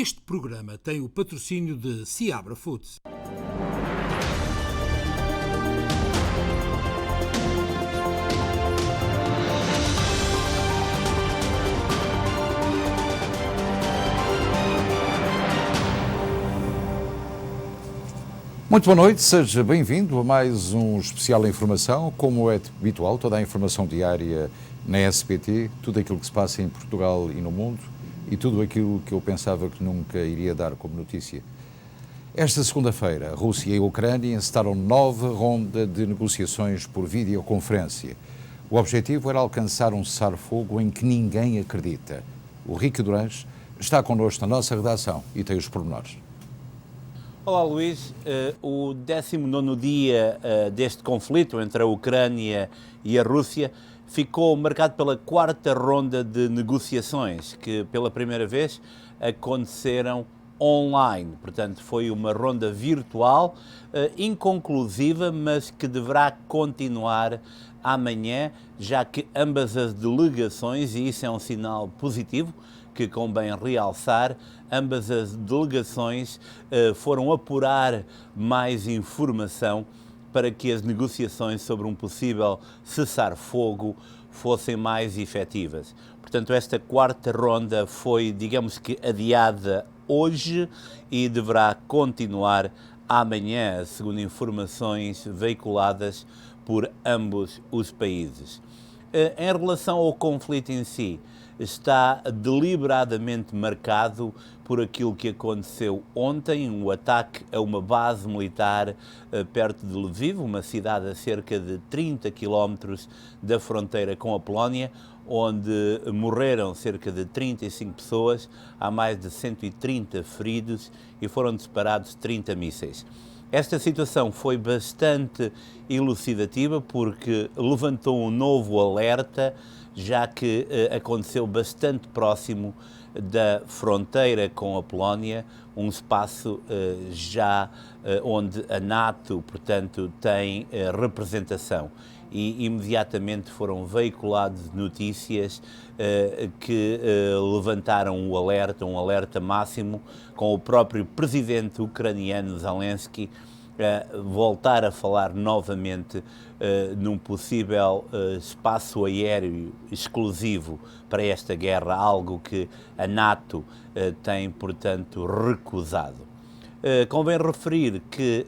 Este programa tem o patrocínio de Seabra Foods. Muito boa noite, seja bem-vindo a mais um especial Informação. Como é habitual, toda a informação diária na SBT, tudo aquilo que se passa em Portugal e no mundo e tudo aquilo que eu pensava que nunca iria dar como notícia. Esta segunda-feira, a Rússia e a Ucrânia encetaram nova ronda de negociações por videoconferência. O objetivo era alcançar um cessar-fogo em que ninguém acredita. O Rico Durães está connosco na nossa redação e tem os pormenores. Olá Luís, o 19º dia deste conflito entre a Ucrânia e a Rússia ficou marcado pela quarta ronda de negociações que pela primeira vez aconteceram online. Portanto, foi uma ronda virtual, inconclusiva, mas que deverá continuar amanhã, já que ambas as delegações, e isso é um sinal positivo, que convém realçar, ambas as delegações foram apurar mais informação para que as negociações sobre um possível cessar-fogo fossem mais efetivas. Portanto, esta quarta ronda foi, digamos que, adiada hoje e deverá continuar amanhã, segundo informações veiculadas por ambos os países. Em relação ao conflito em si, está deliberadamente marcado por aquilo que aconteceu ontem, um ataque a uma base militar perto de Lviv, uma cidade a cerca de 30 quilómetros da fronteira com a Polónia, onde morreram cerca de 35 pessoas, há mais de 130 feridos e foram disparados 30 mísseis. Esta situação foi bastante elucidativa porque levantou um novo alerta, já que aconteceu bastante próximo da fronteira com a Polónia, um espaço onde a NATO, portanto, tem representação. E imediatamente foram veiculadas notícias que levantaram um alerta máximo, com o próprio presidente ucraniano Zelensky voltar a falar novamente num possível espaço aéreo exclusivo para esta guerra, algo que a NATO tem, portanto, recusado. Convém referir que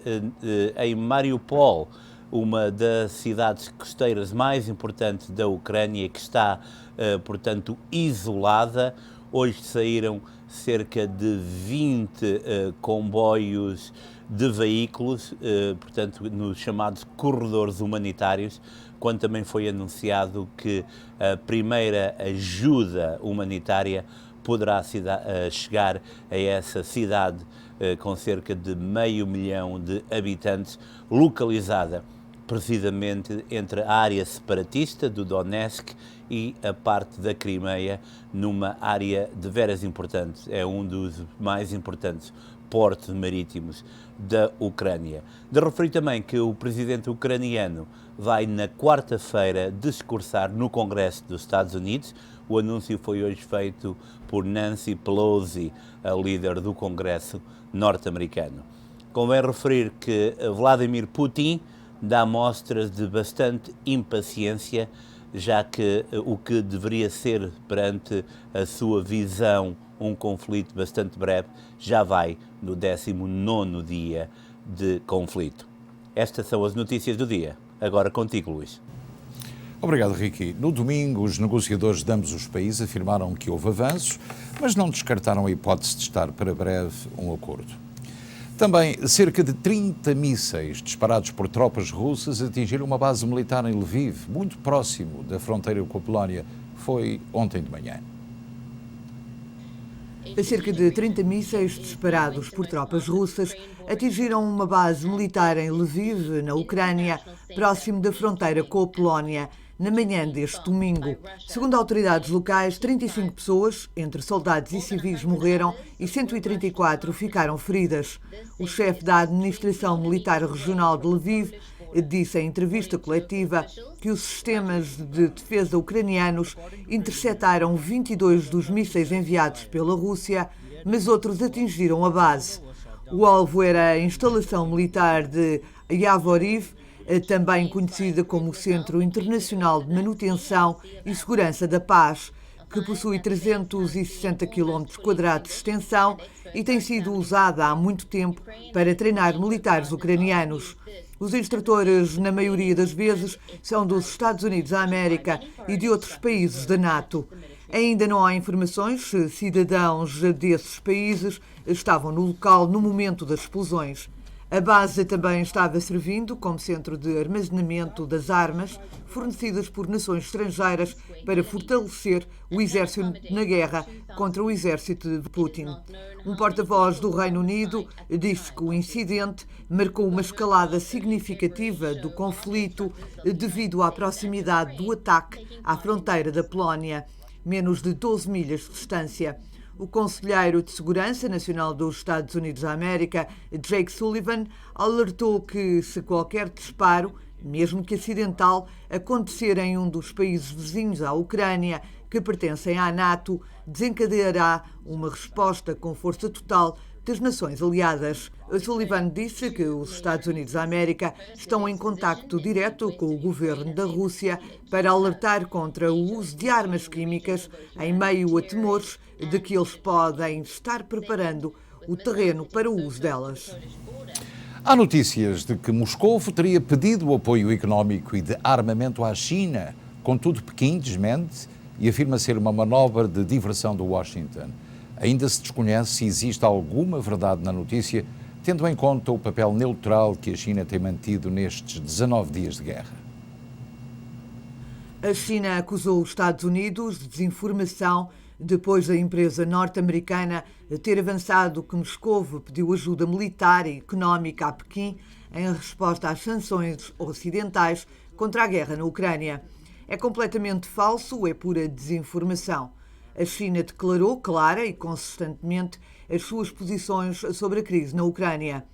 em Mariupol, uma das cidades costeiras mais importantes da Ucrânia, que está, portanto, isolada, hoje saíram cerca de 20 comboios de veículos, portanto, nos chamados corredores humanitários, quando também foi anunciado que a primeira ajuda humanitária poderá chegar a essa cidade com cerca de 500 mil de habitantes, localizada precisamente entre a área separatista do Donetsk e a parte da Crimeia, numa área de veras importante. É um dos mais importantes portos marítimos da Ucrânia. De referir também que o presidente ucraniano vai na quarta-feira discursar no Congresso dos Estados Unidos. O anúncio foi hoje feito por Nancy Pelosi, a líder do Congresso norte-americano. Convém referir que Vladimir Putin dá mostras de bastante impaciência, já que o que deveria ser, perante a sua visão, um conflito bastante breve, já vai no 19º dia de conflito. Estas são as notícias do dia. Agora contigo, Luís. Obrigado, Ricky. No domingo, os negociadores de ambos os países afirmaram que houve avanços, mas não descartaram a hipótese de estar para breve um acordo. Também, cerca de 30 mísseis disparados por tropas russas atingiram uma base militar em Lviv, muito próximo da fronteira com a Polónia. Foi ontem de manhã. Cerca de 30 mísseis disparados por tropas russas atingiram uma base militar em Lviv, na Ucrânia, próximo da fronteira com a Polónia, na manhã deste domingo. Segundo autoridades locais, 35 pessoas, entre soldados e civis, morreram e 134 ficaram feridas. O chefe da Administração Militar Regional de Lviv disse em entrevista coletiva que os sistemas de defesa ucranianos interceptaram 22 dos mísseis enviados pela Rússia, mas outros atingiram a base. O alvo era a instalação militar de Yavoriv, também conhecida como Centro Internacional de Manutenção e Segurança da Paz, que possui 360 km² de extensão e tem sido usada há muito tempo para treinar militares ucranianos. Os instrutores, na maioria das vezes, são dos Estados Unidos da América e de outros países da NATO. Ainda não há informações se cidadãos desses países estavam no local no momento das explosões. A base também estava servindo como centro de armazenamento das armas fornecidas por nações estrangeiras para fortalecer o exército na guerra contra o exército de Putin. Um porta-voz do Reino Unido disse que o incidente marcou uma escalada significativa do conflito devido à proximidade do ataque à fronteira da Polónia, menos de 12 milhas de distância. O conselheiro de Segurança Nacional dos Estados Unidos da América, Jake Sullivan, alertou que se qualquer disparo, mesmo que acidental, acontecer em um dos países vizinhos à Ucrânia, que pertencem à NATO, desencadeará uma resposta com força total das nações aliadas. Sullivan disse que os Estados Unidos da América estão em contacto direto com o governo da Rússia para alertar contra o uso de armas químicas em meio a temores de que eles podem estar preparando o terreno para o uso delas. Há notícias de que Moscou teria pedido apoio económico e de armamento à China. Contudo, Pequim desmente e afirma ser uma manobra de diversão de Washington. Ainda se desconhece se existe alguma verdade na notícia, tendo em conta o papel neutral que a China tem mantido nestes 19 dias de guerra. A China acusou os Estados Unidos de desinformação depois da empresa norte-americana ter avançado que Moscou pediu ajuda militar e económica a Pequim em resposta às sanções ocidentais contra a guerra na Ucrânia. É completamente falso, é pura desinformação. A China declarou clara e consistentemente as suas posições sobre a crise na Ucrânia.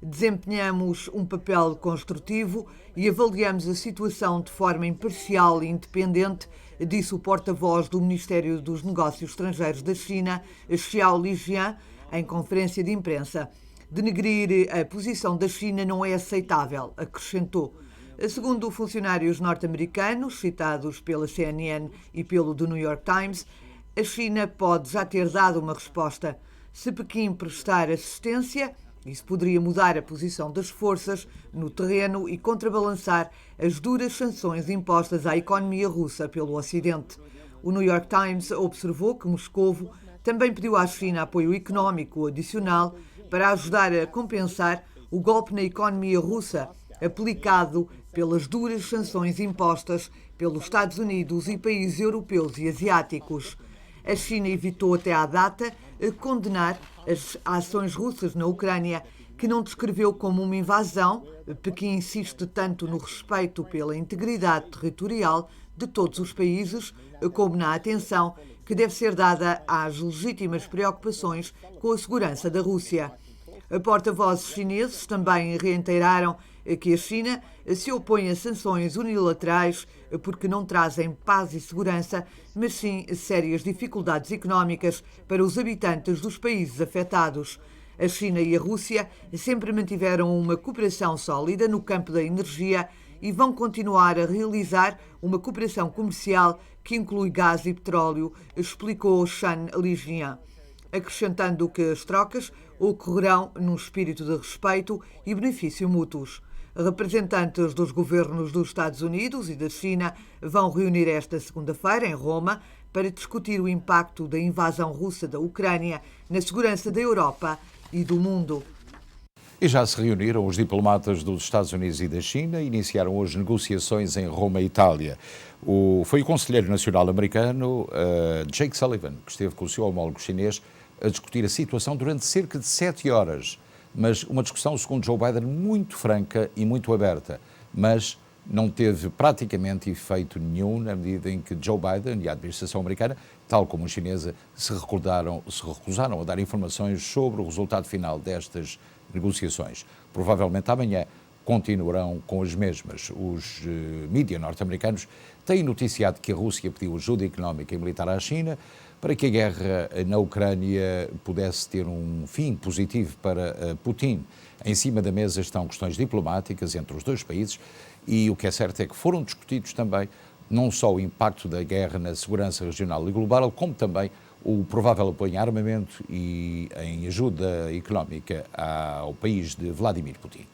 Desempenhamos um papel construtivo e avaliamos a situação de forma imparcial e independente, disse o porta-voz do Ministério dos Negócios Estrangeiros da China, Xiao Lijian, em conferência de imprensa. Denegrir a posição da China não é aceitável, acrescentou. Segundo funcionários norte-americanos, citados pela CNN e pelo The New York Times, a China pode já ter dado uma resposta. Se Pequim prestar assistência, isso poderia mudar a posição das forças no terreno e contrabalançar as duras sanções impostas à economia russa pelo Ocidente. O New York Times observou que Moscovo também pediu à China apoio económico adicional para ajudar a compensar o golpe na economia russa aplicado pelas duras sanções impostas pelos Estados Unidos e países europeus e asiáticos. A China evitou até à data condenar as ações russas na Ucrânia, que não descreveu como uma invasão. Pequim insiste tanto no respeito pela integridade territorial de todos os países, como na atenção que deve ser dada às legítimas preocupações com a segurança da Rússia. Porta-vozes chineses também reiteraram que a China se opõe a sanções unilaterais porque não trazem paz e segurança, mas sim sérias dificuldades económicas para os habitantes dos países afetados. A China e a Rússia sempre mantiveram uma cooperação sólida no campo da energia e vão continuar a realizar uma cooperação comercial que inclui gás e petróleo, explicou Shan Lijian, acrescentando que as trocas ocorrerão num espírito de respeito e benefício mútuos. Representantes dos governos dos Estados Unidos e da China vão reunir esta segunda-feira em Roma para discutir o impacto da invasão russa da Ucrânia na segurança da Europa e do mundo. E já se reuniram os diplomatas dos Estados Unidos e da China e iniciaram hoje negociações em Roma, Itália. Foi o conselheiro nacional americano Jake Sullivan que esteve com o seu homólogo chinês a discutir a situação durante cerca de 7 horas. Mas uma discussão, segundo Joe Biden, muito franca e muito aberta, mas não teve praticamente efeito nenhum na medida em que Joe Biden e a administração americana, tal como a chinesa, se recusaram a dar informações sobre o resultado final destas negociações. Provavelmente amanhã continuarão com as mesmas. Os mídias norte-americanos têm noticiado que a Rússia pediu ajuda económica e militar à China. para que a guerra na Ucrânia pudesse ter um fim positivo para Putin. Em cima da mesa estão questões diplomáticas entre os dois países e o que é certo é que foram discutidos também não só o impacto da guerra na segurança regional e global, como também o provável apoio em armamento e em ajuda económica ao país de Vladimir Putin.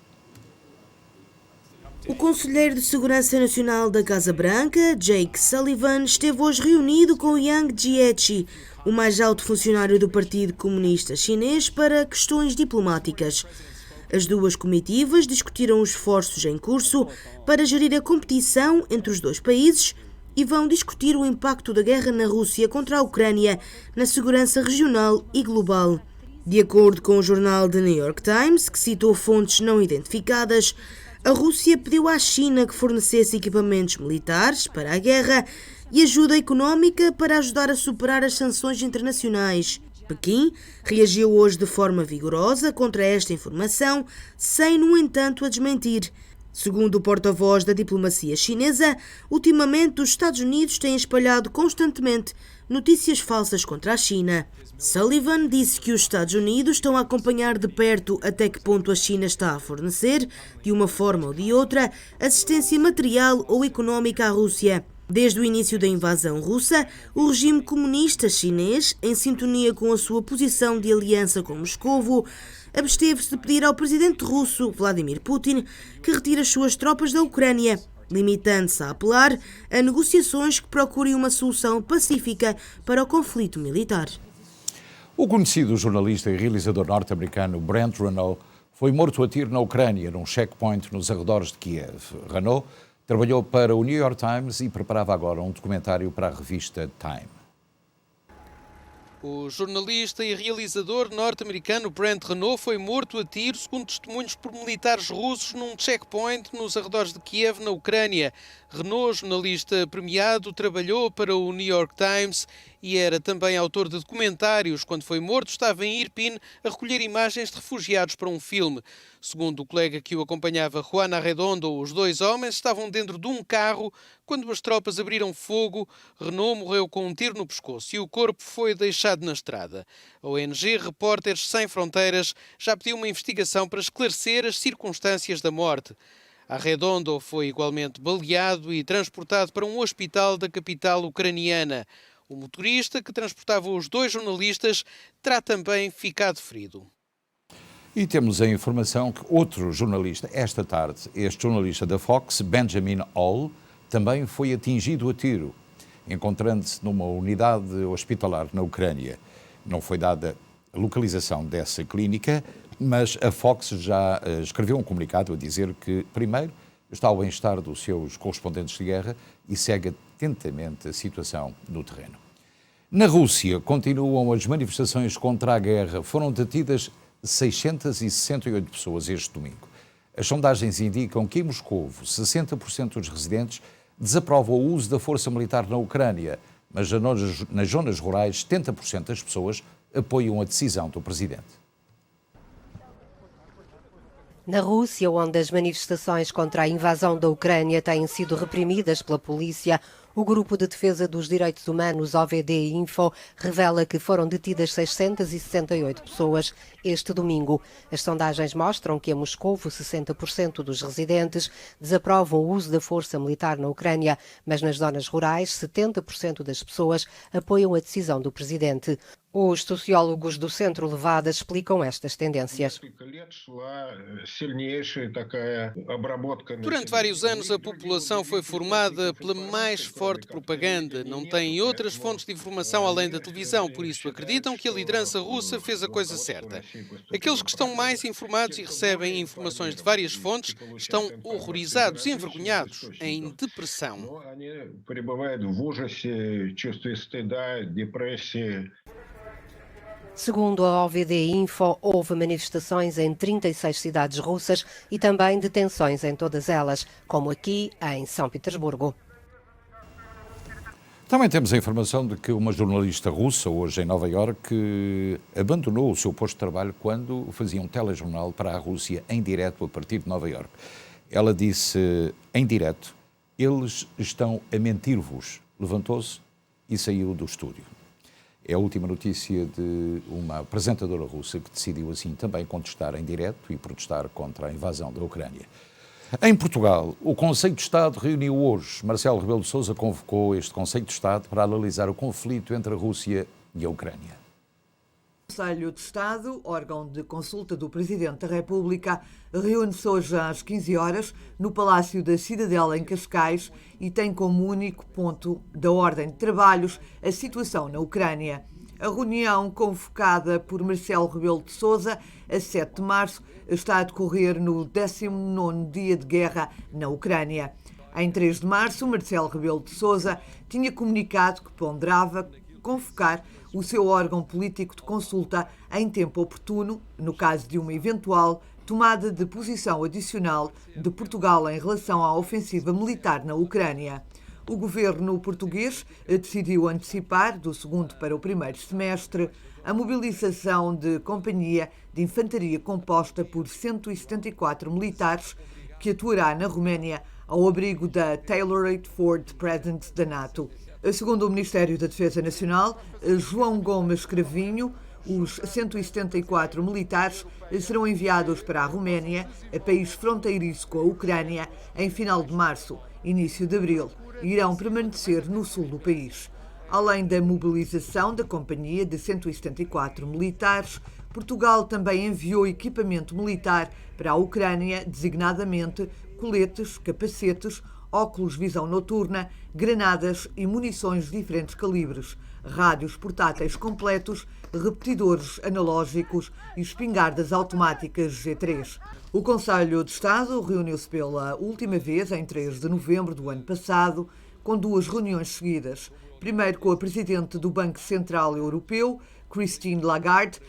O conselheiro de Segurança Nacional da Casa Branca, Jake Sullivan, esteve hoje reunido com Yang Jiechi, o mais alto funcionário do Partido Comunista Chinês, para questões diplomáticas. As duas comitivas discutiram os esforços em curso para gerir a competição entre os dois países e vão discutir o impacto da guerra na Rússia contra a Ucrânia na segurança regional e global. De acordo com o jornal The New York Times, que citou fontes não identificadas, a Rússia pediu à China que fornecesse equipamentos militares para a guerra e ajuda económica para ajudar a superar as sanções internacionais. Pequim reagiu hoje de forma vigorosa contra esta informação, sem, no entanto, a desmentir. Segundo o porta-voz da diplomacia chinesa, ultimamente os Estados Unidos têm espalhado constantemente notícias falsas contra a China. Sullivan disse que os Estados Unidos estão a acompanhar de perto até que ponto a China está a fornecer, de uma forma ou de outra, assistência material ou económica à Rússia. Desde o início da invasão russa, o regime comunista chinês, em sintonia com a sua posição de aliança com Moscovo, absteve-se de pedir ao presidente russo, Vladimir Putin, que retire as suas tropas da Ucrânia, limitando-se a apelar a negociações que procurem uma solução pacífica para o conflito militar. O conhecido jornalista e realizador norte-americano Brent Renaud foi morto a tiro na Ucrânia, num checkpoint nos arredores de Kiev. Renaud trabalhou para o New York Times e preparava agora um documentário para a revista Time. O jornalista e realizador norte-americano Brent Renaud foi morto a tiro, segundo testemunhos, por militares russos num checkpoint nos arredores de Kiev, na Ucrânia. Renaud, jornalista premiado, trabalhou para o New York Times e era também autor de documentários. Quando foi morto, estava em Irpin a recolher imagens de refugiados para um filme. Segundo o colega que o acompanhava, Juan Arredondo, os dois homens estavam dentro de um carro quando as tropas abriram fogo. Renaud morreu com um tiro no pescoço e o corpo foi deixado na estrada. A ONG Repórteres Sem Fronteiras já pediu uma investigação para esclarecer as circunstâncias da morte. Arredondo foi igualmente baleado e transportado para um hospital da capital ucraniana. O motorista que transportava os dois jornalistas terá também ficado ferido. E temos a informação que outro jornalista, esta tarde, este jornalista da Fox, Benjamin Hall, também foi atingido a tiro, encontrando-se numa unidade hospitalar na Ucrânia. Não foi dada a localização dessa clínica, mas a Fox já escreveu um comunicado a dizer que, primeiro, está ao bem-estar dos seus correspondentes de guerra e segue atentamente a situação no terreno. Na Rússia, continuam as manifestações contra a guerra. Foram detidas 668 pessoas este domingo. As sondagens indicam que em Moscovo 60% dos residentes desaprovam o uso da força militar na Ucrânia, mas nas zonas rurais 70% das pessoas apoiam a decisão do presidente. Na Rússia, onde as manifestações contra a invasão da Ucrânia têm sido reprimidas pela polícia, o Grupo de Defesa dos Direitos Humanos, OVD Info, revela que foram detidas 668 pessoas este domingo. As sondagens mostram que em Moscovo 60% dos residentes desaprovam o uso da força militar na Ucrânia, mas nas zonas rurais 70% das pessoas apoiam a decisão do presidente. Os sociólogos do Centro Levada explicam estas tendências. Durante vários anos, a população foi formada pela mais forte propaganda. Não têm outras fontes de informação além da televisão, por isso acreditam que a liderança russa fez a coisa certa. Aqueles que estão mais informados e recebem informações de várias fontes estão horrorizados, envergonhados, em depressão. Segundo a OVD Info, houve manifestações em 36 cidades russas e também detenções em todas elas, como aqui em São Petersburgo. Também temos a informação de que uma jornalista russa, hoje em Nova Iorque, abandonou o seu posto de trabalho quando fazia um telejornal para a Rússia em direto a partir de Nova Iorque. Ela disse em direto: eles estão a mentir-vos. Levantou-se e saiu do estúdio. É a última notícia de uma apresentadora russa que decidiu assim também contestar em direto e protestar contra a invasão da Ucrânia. Em Portugal, o Conselho de Estado reuniu hoje. Marcelo Rebelo de Sousa convocou este Conselho de Estado para analisar o conflito entre a Rússia e a Ucrânia. O Conselho de Estado, órgão de consulta do Presidente da República, reúne-se hoje às 15 horas no Palácio da Cidadela, em Cascais, e tem como único ponto da ordem de trabalhos a situação na Ucrânia. A reunião, convocada por Marcelo Rebelo de Sousa a 7 de março, está a decorrer no 19º dia de guerra na Ucrânia. Em 3 de março, Marcelo Rebelo de Sousa tinha comunicado que ponderava convocar o seu órgão político de consulta em tempo oportuno, no caso de uma eventual tomada de posição adicional de Portugal em relação à ofensiva militar na Ucrânia. O governo português decidiu antecipar, do segundo para o primeiro semestre, a mobilização de companhia de infantaria composta por 174 militares que atuará na Roménia ao abrigo da Tailored Forward Presence da NATO. Segundo o Ministério da Defesa Nacional, João Gomes Cravinho, os 174 militares serão enviados para a Roménia, país fronteiriço com a Ucrânia, em final de março, início de abril, e irão permanecer no sul do país. Além da mobilização da companhia de 174 militares, Portugal também enviou equipamento militar para a Ucrânia, designadamente coletes, capacetes, óculos de visão noturna, granadas e munições de diferentes calibres, rádios portáteis completos, repetidores analógicos e espingardas automáticas G3. O Conselho de Estado reuniu-se pela última vez em 3 de novembro do ano passado, com 2 reuniões seguidas. Primeiro com a Presidente do Banco Central Europeu, Christine Lagarde,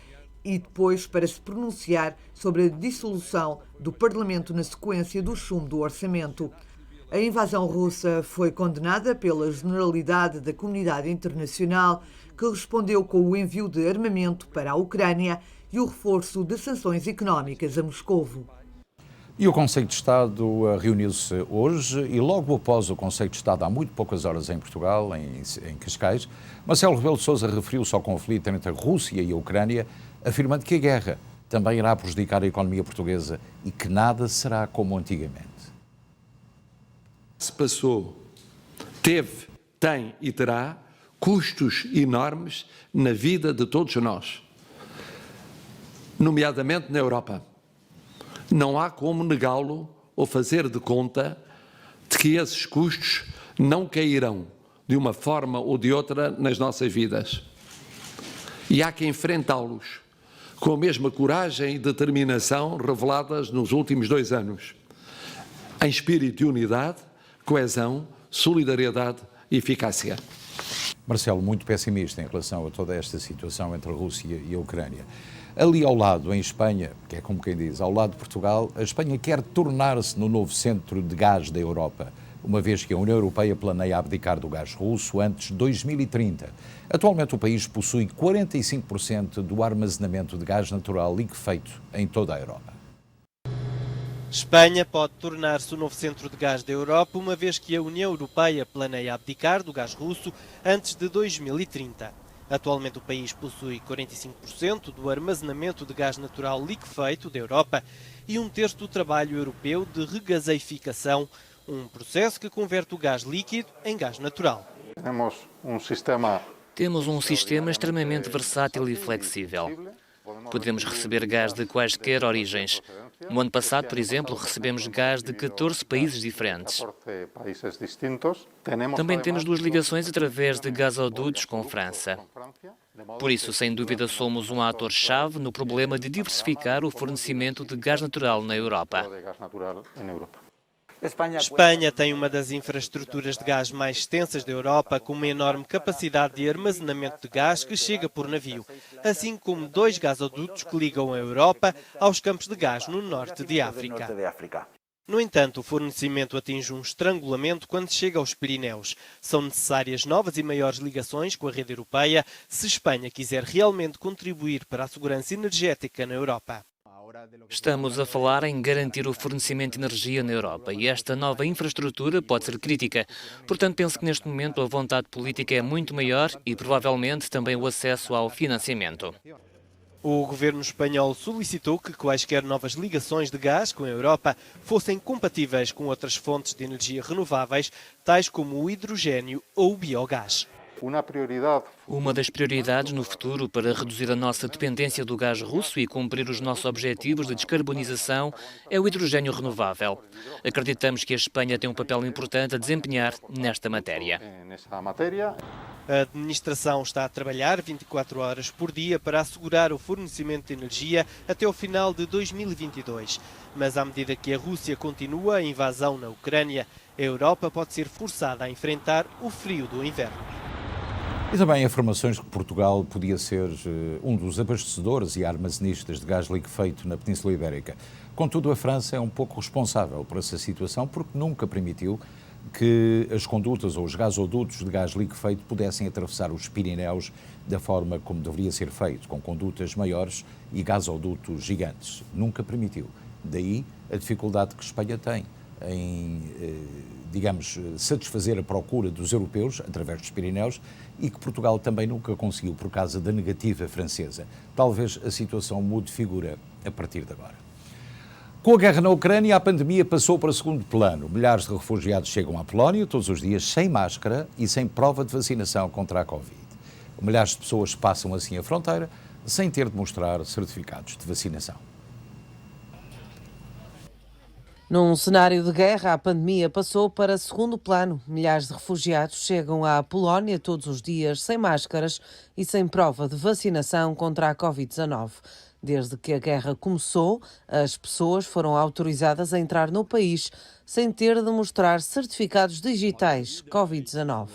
e depois para se pronunciar sobre a dissolução do Parlamento na sequência do chumbo do orçamento. A invasão russa foi condenada pela generalidade da comunidade internacional, que respondeu com o envio de armamento para a Ucrânia e o reforço de sanções económicas a Moscovo. E o Conselho de Estado reuniu-se hoje e logo após o Conselho de Estado, há muito poucas horas em Portugal, em Cascais, Marcelo Rebelo de Sousa referiu-se ao conflito entre a Rússia e a Ucrânia, afirmando que a guerra também irá prejudicar a economia portuguesa e que nada será como antigamente. Se passou, teve, tem e terá custos enormes na vida de todos nós, nomeadamente na Europa. Não há como negá-lo ou fazer de conta de que esses custos não cairão de uma forma ou de outra nas nossas vidas. E há que enfrentá-los com a mesma coragem e determinação reveladas nos últimos 2 anos, em espírito de unidade, coesão, solidariedade e eficácia. Marcelo, muito pessimista em relação a toda esta situação entre a Rússia e a Ucrânia. Ali ao lado, em Espanha, que é como quem diz, ao lado de Portugal, a Espanha quer tornar-se no novo centro de gás da Europa, uma vez que a União Europeia planeia abdicar do gás russo antes de 2030. Atualmente o país possui 45% do armazenamento de gás natural liquefeito em toda a Europa. Espanha pode tornar-se o novo centro de gás da Europa, uma vez que a União Europeia planeia abdicar do gás russo antes de 2030. Atualmente o país possui 45% do armazenamento de gás natural liquefeito da Europa e 1/3 do trabalho europeu de regaseificação, um processo que converte o gás líquido em gás natural. Temos um sistema extremamente versátil e flexível. Podemos receber gás de quaisquer origens. No ano passado, por exemplo, recebemos gás de 14 países diferentes. Também temos 2 ligações através de gasodutos com França. Por isso, sem dúvida, somos um ator-chave no problema de diversificar o fornecimento de gás natural na Europa. Espanha tem uma das infraestruturas de gás mais extensas da Europa, com uma enorme capacidade de armazenamento de gás que chega por navio, assim como 2 gasodutos que ligam a Europa aos campos de gás no norte de África. No entanto, o fornecimento atinge um estrangulamento quando chega aos Pirineus. São necessárias novas e maiores ligações com a rede europeia se Espanha quiser realmente contribuir para a segurança energética na Europa. Estamos a falar em garantir o fornecimento de energia na Europa e esta nova infraestrutura pode ser crítica. Portanto, penso que neste momento a vontade política é muito maior e provavelmente também o acesso ao financiamento. O governo espanhol solicitou que quaisquer novas ligações de gás com a Europa fossem compatíveis com outras fontes de energia renováveis, tais como o hidrogênio ou o biogás. Uma das prioridades no futuro para reduzir a nossa dependência do gás russo e cumprir os nossos objetivos de descarbonização é o hidrogênio renovável. Acreditamos que a Espanha tem um papel importante a desempenhar nesta matéria. A administração está a trabalhar 24 horas por dia para assegurar o fornecimento de energia até o final de 2022. Mas à medida que a Rússia continua a invasão na Ucrânia, a Europa pode ser forçada a enfrentar o frio do inverno. E também informações que Portugal podia ser um dos abastecedores e armazenistas de gás liquefeito na Península Ibérica. Contudo, a França é um pouco responsável por essa situação porque nunca permitiu que as condutas ou os gasodutos de gás liquefeito pudessem atravessar os Pirineus da forma como deveria ser feito, com condutas maiores e gasodutos gigantes. Nunca permitiu. Daí a dificuldade que Espanha tem em, satisfazer a procura dos europeus através dos Pirineus e que Portugal também nunca conseguiu por causa da negativa francesa. Talvez a situação mude de figura a partir de agora. Com a guerra na Ucrânia, a pandemia passou para segundo plano. Milhares de refugiados chegam à Polónia todos os dias sem máscara e sem prova de vacinação contra a Covid. Milhares de pessoas passam assim a fronteira sem ter de mostrar certificados de vacinação. Num cenário de guerra, a pandemia passou para segundo plano. Milhares de refugiados chegam à Polónia todos os dias sem máscaras e sem prova de vacinação contra a Covid-19. Desde que a guerra começou, as pessoas foram autorizadas a entrar no país sem ter de mostrar certificados digitais Covid-19.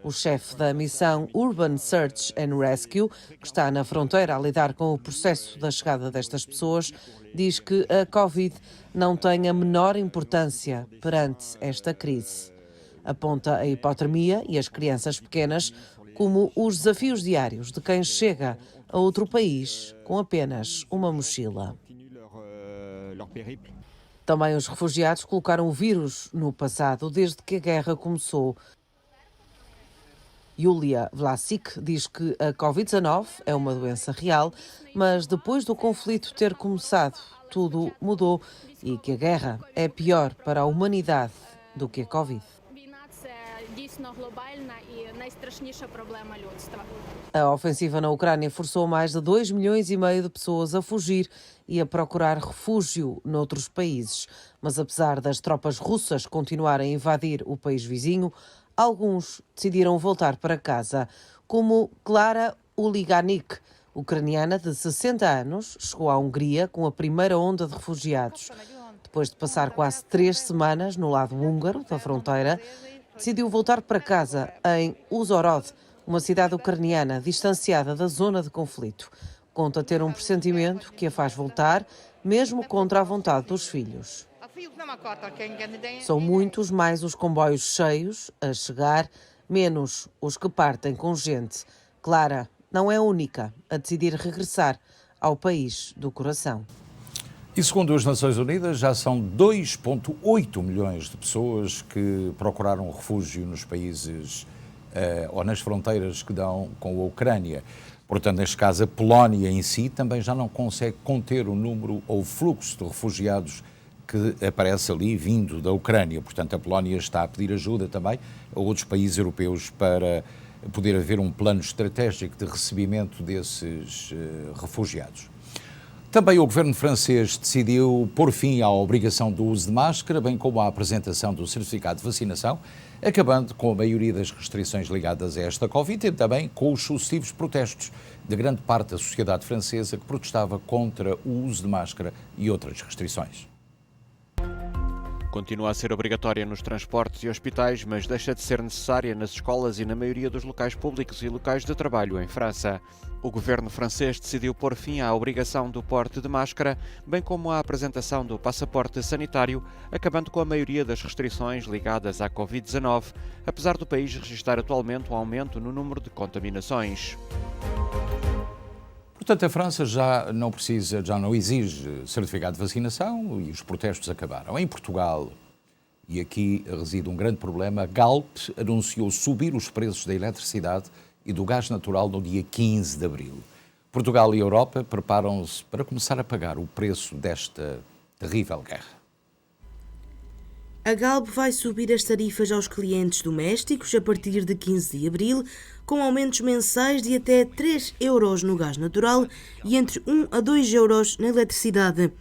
O chefe da missão Urban Search and Rescue, que está na fronteira a lidar com o processo da chegada destas pessoas, diz que a Covid não tem a menor importância perante esta crise. Aponta a hipotermia e as crianças pequenas como os desafios diários de quem chega a outro país com apenas uma mochila. Também os refugiados colocaram o vírus no passado desde que a guerra começou. Julia Vlasic diz que a Covid-19 é uma doença real, mas depois do conflito ter começado, tudo mudou e que a guerra é pior para a humanidade do que a Covid. A ofensiva na Ucrânia forçou mais de 2,5 milhões de pessoas a fugir e a procurar refúgio noutros países. Mas apesar das tropas russas continuarem a invadir o país vizinho, alguns decidiram voltar para casa, como Klara Uliganik, ucraniana de 60 anos, chegou à Hungria com a primeira onda de refugiados. Depois de passar quase 3 semanas no lado húngaro da fronteira, decidiu voltar para casa em Uzhhorod, uma cidade ucraniana distanciada da zona de conflito. Conta ter um pressentimento que a faz voltar, mesmo contra a vontade dos filhos. São muitos mais os comboios cheios a chegar, menos os que partem com gente. Clara não é a única a decidir regressar ao país do coração. E segundo as Nações Unidas, já são 2,8 milhões de pessoas que procuraram refúgio nos países ou nas fronteiras que dão com a Ucrânia. Portanto, neste caso, a Polónia em si também já não consegue conter o número ou o fluxo de refugiados que aparece ali vindo da Ucrânia. Portanto, a Polónia está a pedir ajuda também a outros países europeus para poder haver um plano estratégico de recebimento desses refugiados. Também o governo francês decidiu pôr fim à obrigação do uso de máscara, bem como à apresentação do certificado de vacinação, acabando com a maioria das restrições ligadas a esta Covid e também com os sucessivos protestos de grande parte da sociedade francesa que protestava contra o uso de máscara e outras restrições. Continua a ser obrigatória nos transportes e hospitais, mas deixa de ser necessária nas escolas e na maioria dos locais públicos e locais de trabalho em França. O governo francês decidiu pôr fim à obrigação do porte de máscara, bem como à apresentação do passaporte sanitário, acabando com a maioria das restrições ligadas à Covid-19, apesar do país registrar atualmente um aumento no número de contaminações. Portanto, a França já não exige certificado de vacinação e os protestos acabaram. Em Portugal, e aqui reside um grande problema, a Galp anunciou subir os preços da eletricidade e do gás natural no dia 15 de abril. Portugal e a Europa preparam-se para começar a pagar o preço desta terrível guerra. A Galp vai subir as tarifas aos clientes domésticos a partir de 15 de abril, com aumentos mensais de até 3 euros no gás natural e entre 1 a 2 euros na eletricidade.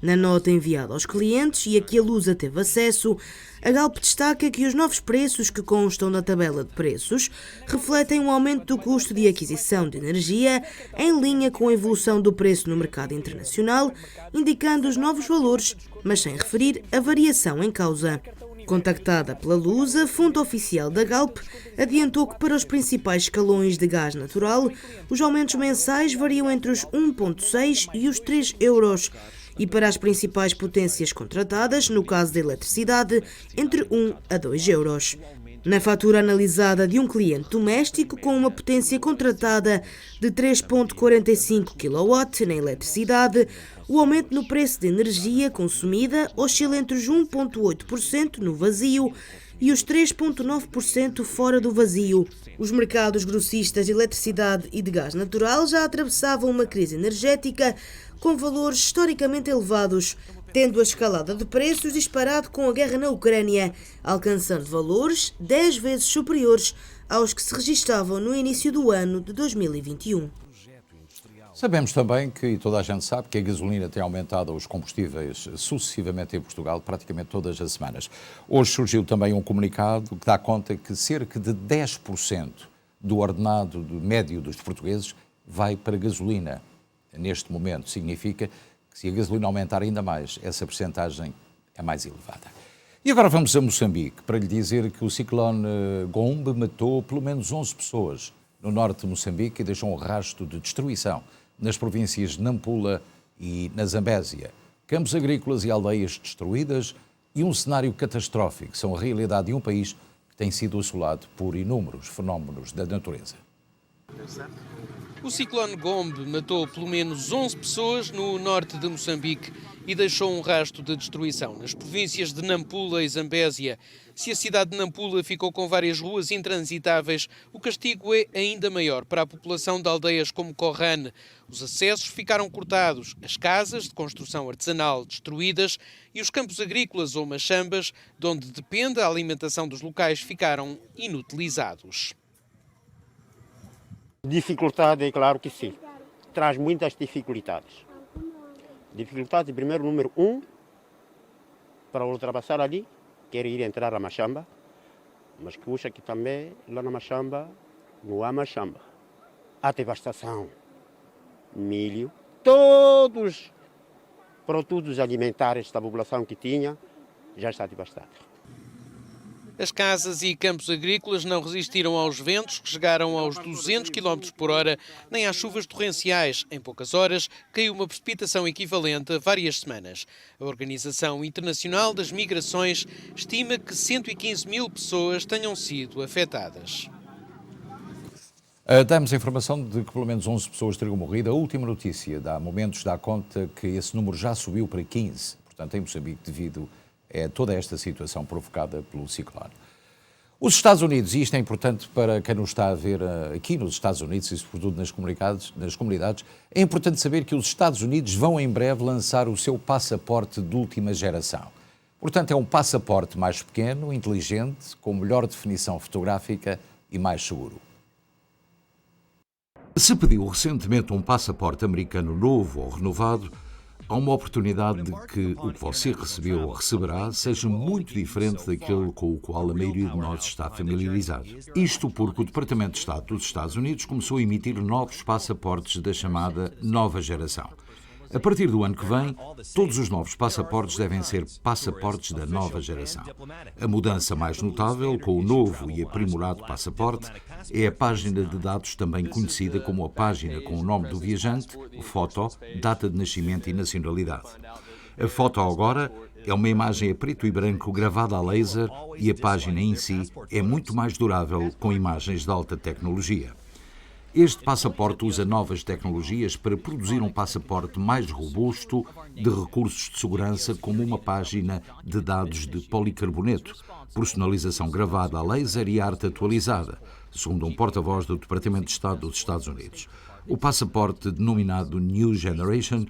Na nota enviada aos clientes e a que a Lusa teve acesso, a Galp destaca que os novos preços que constam na tabela de preços refletem um aumento do custo de aquisição de energia em linha com a evolução do preço no mercado internacional, indicando os novos valores, mas sem referir a variação em causa. Contactada pela Lusa, fonte oficial da Galp adiantou que para os principais escalões de gás natural, os aumentos mensais variam entre os 1,6 e os 3 euros, e para as principais potências contratadas, no caso da eletricidade, entre 1 a 2 euros. Na fatura analisada de um cliente doméstico com uma potência contratada de 3,45 kW na eletricidade, o aumento no preço de energia consumida oscila entre os 1,8% no vazio e os 3,9% fora do vazio. Os mercados grossistas de eletricidade e de gás natural já atravessavam uma crise energética com valores historicamente elevados, tendo a escalada de preços disparado com a guerra na Ucrânia, alcançando valores 10 vezes superiores aos que se registavam no início do ano de 2021. Sabemos também que, e toda a gente sabe, que a gasolina tem aumentado os combustíveis sucessivamente em Portugal, praticamente todas as semanas. Hoje surgiu também um comunicado que dá conta que cerca de 10% do ordenado médio dos portugueses vai para gasolina. Neste momento significa que se a gasolina aumentar ainda mais, essa percentagem é mais elevada. E agora vamos a Moçambique para lhe dizer que o ciclone Gombe matou pelo menos 11 pessoas no norte de Moçambique e deixou um rastro de destruição nas províncias de Nampula e na Zambésia. Campos agrícolas e aldeias destruídas e um cenário catastrófico são a realidade de um país que tem sido assolado por inúmeros fenómenos da natureza. O ciclone Gombe matou pelo menos 11 pessoas no norte de Moçambique e deixou um rastro de destruição nas províncias de Nampula e Zambésia. Se a cidade de Nampula ficou com várias ruas intransitáveis, o castigo é ainda maior para a população de aldeias como Corrane. Os acessos ficaram cortados, as casas de construção artesanal destruídas e os campos agrícolas ou machambas, de onde depende a alimentação dos locais, ficaram inutilizados. Dificuldade, é claro que sim. Traz muitas dificuldades. Dificuldade, primeiro, número 1, para ultrapassar ali, quer ir entrar a Machamba, mas que puxa que também, lá na Machamba, não há Machamba. Há devastação, milho, todos os produtos alimentares da população que tinha, já está devastado. As casas e campos agrícolas não resistiram aos ventos, que chegaram aos 200 km por hora, nem às chuvas torrenciais. Em poucas horas, caiu uma precipitação equivalente a várias semanas. A Organização Internacional das Migrações estima que 115 mil pessoas tenham sido afetadas. Damos a informação de que pelo menos 11 pessoas teriam morrido. A última notícia, há momentos, dá conta que esse número já subiu para 15, portanto, em Moçambique, devido a toda esta situação provocada pelo ciclone. Os Estados Unidos, e isto é importante para quem nos está a ver aqui nos Estados Unidos e sobretudo nas comunidades, é importante saber que os Estados Unidos vão em breve lançar o seu passaporte de última geração. Portanto, é um passaporte mais pequeno, inteligente, com melhor definição fotográfica e mais seguro. Se pediu recentemente um passaporte americano novo ou renovado, há uma oportunidade de que o que você recebeu ou receberá seja muito diferente daquele com o qual a maioria de nós está familiarizado. Isto porque o Departamento de Estado dos Estados Unidos começou a emitir novos passaportes da chamada nova geração. A partir do ano que vem, todos os novos passaportes devem ser passaportes da nova geração. A mudança mais notável, com o novo e aprimorado passaporte, é a página de dados também conhecida como a página com o nome do viajante, foto, data de nascimento e nacionalidade. A foto agora é uma imagem a preto e branco gravada a laser e a página em si é muito mais durável com imagens de alta tecnologia. Este passaporte usa novas tecnologias para produzir um passaporte mais robusto, de recursos de segurança, como uma página de dados de policarboneto, personalização gravada a laser e arte atualizada, segundo um porta-voz do Departamento de Estado dos Estados Unidos. O passaporte, denominado New Generation,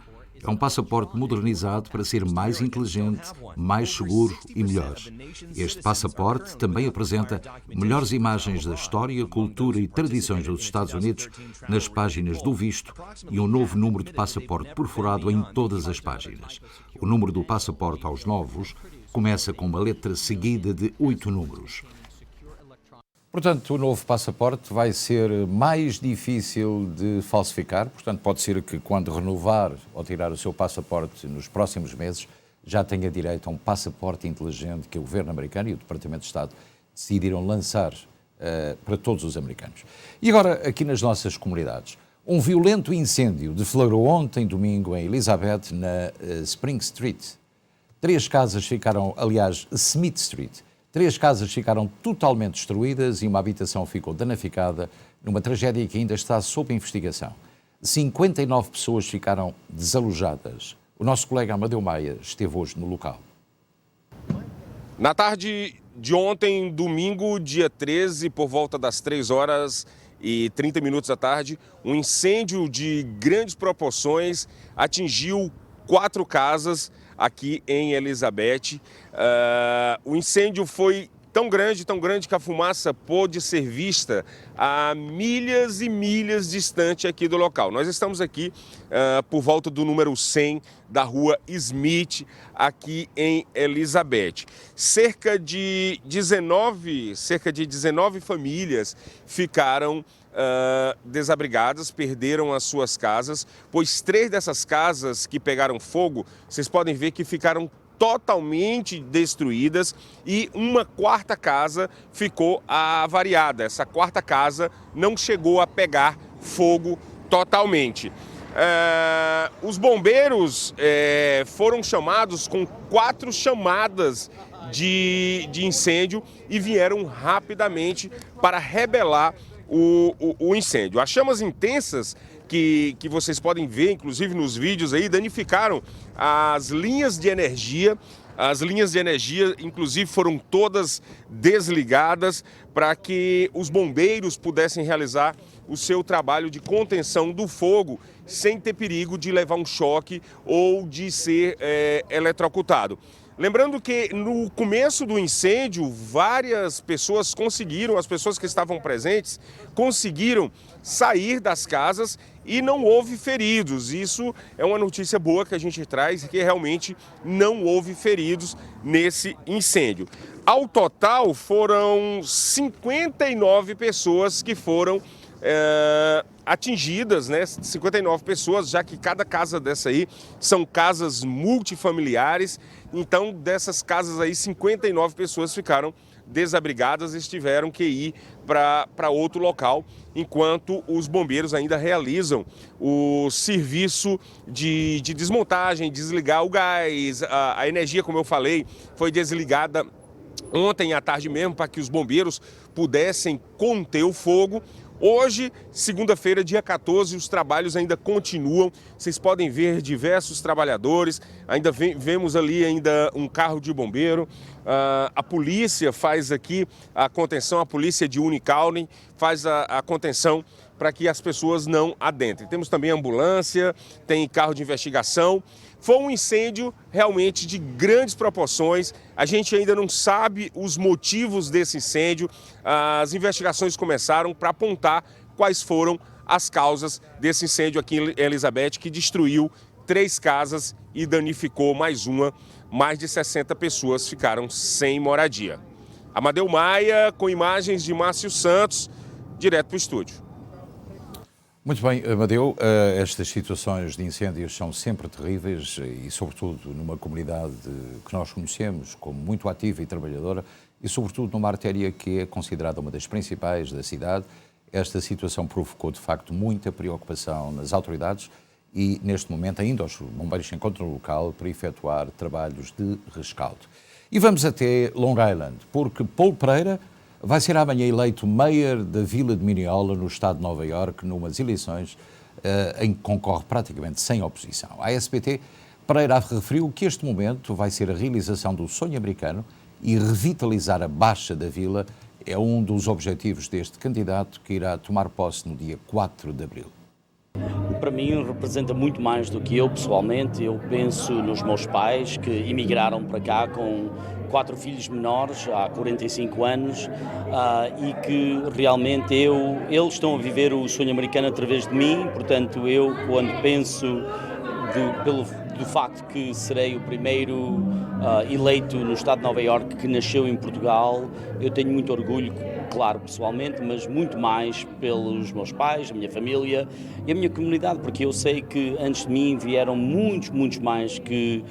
é um passaporte modernizado para ser mais inteligente, mais seguro e melhor. Este passaporte também apresenta melhores imagens da história, cultura e tradições dos Estados Unidos nas páginas do visto e um novo número de passaporte perfurado em todas as páginas. O número do passaporte aos novos começa com uma letra seguida de 8 números. Portanto, o novo passaporte vai ser mais difícil de falsificar. Portanto, pode ser que quando renovar ou tirar o seu passaporte nos próximos meses, já tenha direito a um passaporte inteligente que o governo americano e o Departamento de Estado decidiram lançar para todos os americanos. E agora, aqui nas nossas comunidades, um violento incêndio deflagrou ontem, domingo, em Elizabeth, na Spring Street. 3 casas ficaram, aliás, Smith Street. 3 casas ficaram totalmente destruídas e uma habitação ficou danificada numa tragédia que ainda está sob investigação. 59 pessoas ficaram desalojadas. O nosso colega Amadeu Maia esteve hoje no local. Na tarde de ontem, domingo, dia 13, por volta das 3h30 da tarde, um incêndio de grandes proporções atingiu 4 casas aqui em Elizabeth. O incêndio foi tão grande que a fumaça pôde ser vista a milhas e milhas distante aqui do local. Nós estamos aqui por volta do número 100 da rua Smith, aqui em Elizabeth. Cerca de 19 famílias ficaram desabrigadas, perderam as suas casas, pois 3 dessas casas que pegaram fogo, vocês podem ver que ficaram totalmente destruídas e uma 4ª casa ficou avariada. Essa 4ª casa não chegou a pegar fogo totalmente. Os bombeiros foram chamados com 4 chamadas de incêndio e vieram rapidamente para rebelar o incêndio. As chamas intensas que vocês podem ver, inclusive nos vídeos aí, danificaram as linhas de energia. As linhas de energia, inclusive, foram todas desligadas para que os bombeiros pudessem realizar o seu trabalho de contenção do fogo sem ter perigo de levar um choque ou de ser eletrocutado. Lembrando que no começo do incêndio, várias pessoas as pessoas que estavam presentes, conseguiram sair das casas e não houve feridos. Isso é uma notícia boa que a gente traz, que realmente não houve feridos nesse incêndio. Ao total, foram 59 pessoas que foram atingidas, né? 59 pessoas, já que cada casa dessa aí são casas multifamiliares. Então, dessas casas aí, 59 pessoas ficaram desabrigadas e tiveram que ir para outro local, enquanto os bombeiros ainda realizam o serviço de desmontagem, desligar o gás. A energia, como eu falei, foi desligada ontem à tarde mesmo para que os bombeiros pudessem conter o fogo. Hoje, segunda-feira, dia 14, os trabalhos ainda continuam. Vocês podem ver diversos trabalhadores, ainda vemos ali ainda um carro de bombeiro. A polícia faz aqui a contenção, a polícia de Unicalne faz a contenção para que as pessoas não adentrem. Temos também ambulância, tem carro de investigação. Foi um incêndio realmente de grandes proporções. A gente ainda não sabe os motivos desse incêndio. As investigações começaram para apontar quais foram as causas desse incêndio aqui em Elizabeth, que destruiu 3 casas e danificou mais uma. Mais de 60 pessoas ficaram sem moradia. Amadeu Maia, com imagens de Márcio Santos, direto para o estúdio. Muito bem, Amadeu, estas situações de incêndios são sempre terríveis e, sobretudo, numa comunidade que nós conhecemos como muito ativa e trabalhadora e, sobretudo, numa artéria que é considerada uma das principais da cidade. Esta situação provocou, de facto, muita preocupação nas autoridades e, neste momento, ainda os bombeiros se encontram no local para efetuar trabalhos de rescaldo. E vamos até Long Island, porque Paulo Pereira vai ser amanhã eleito mayor da Vila de Minneola, no estado de Nova Iorque, numas eleições em que concorre praticamente sem oposição. A SBT, Pereira referiu que este momento vai ser a realização do sonho americano e revitalizar a Baixa da Vila é um dos objetivos deste candidato que irá tomar posse no dia 4 de abril. Para mim representa muito mais do que eu pessoalmente. Eu penso nos meus pais que emigraram para cá com 4 filhos menores há 45 anos e que realmente eles estão a viver o sonho americano através de mim. Portanto, eu quando penso do facto que serei o primeiro eleito no estado de Nova Iorque que nasceu em Portugal, eu tenho muito orgulho, claro, pessoalmente, mas muito mais pelos meus pais, a minha família e a minha comunidade, porque eu sei que antes de mim vieram muitos mais que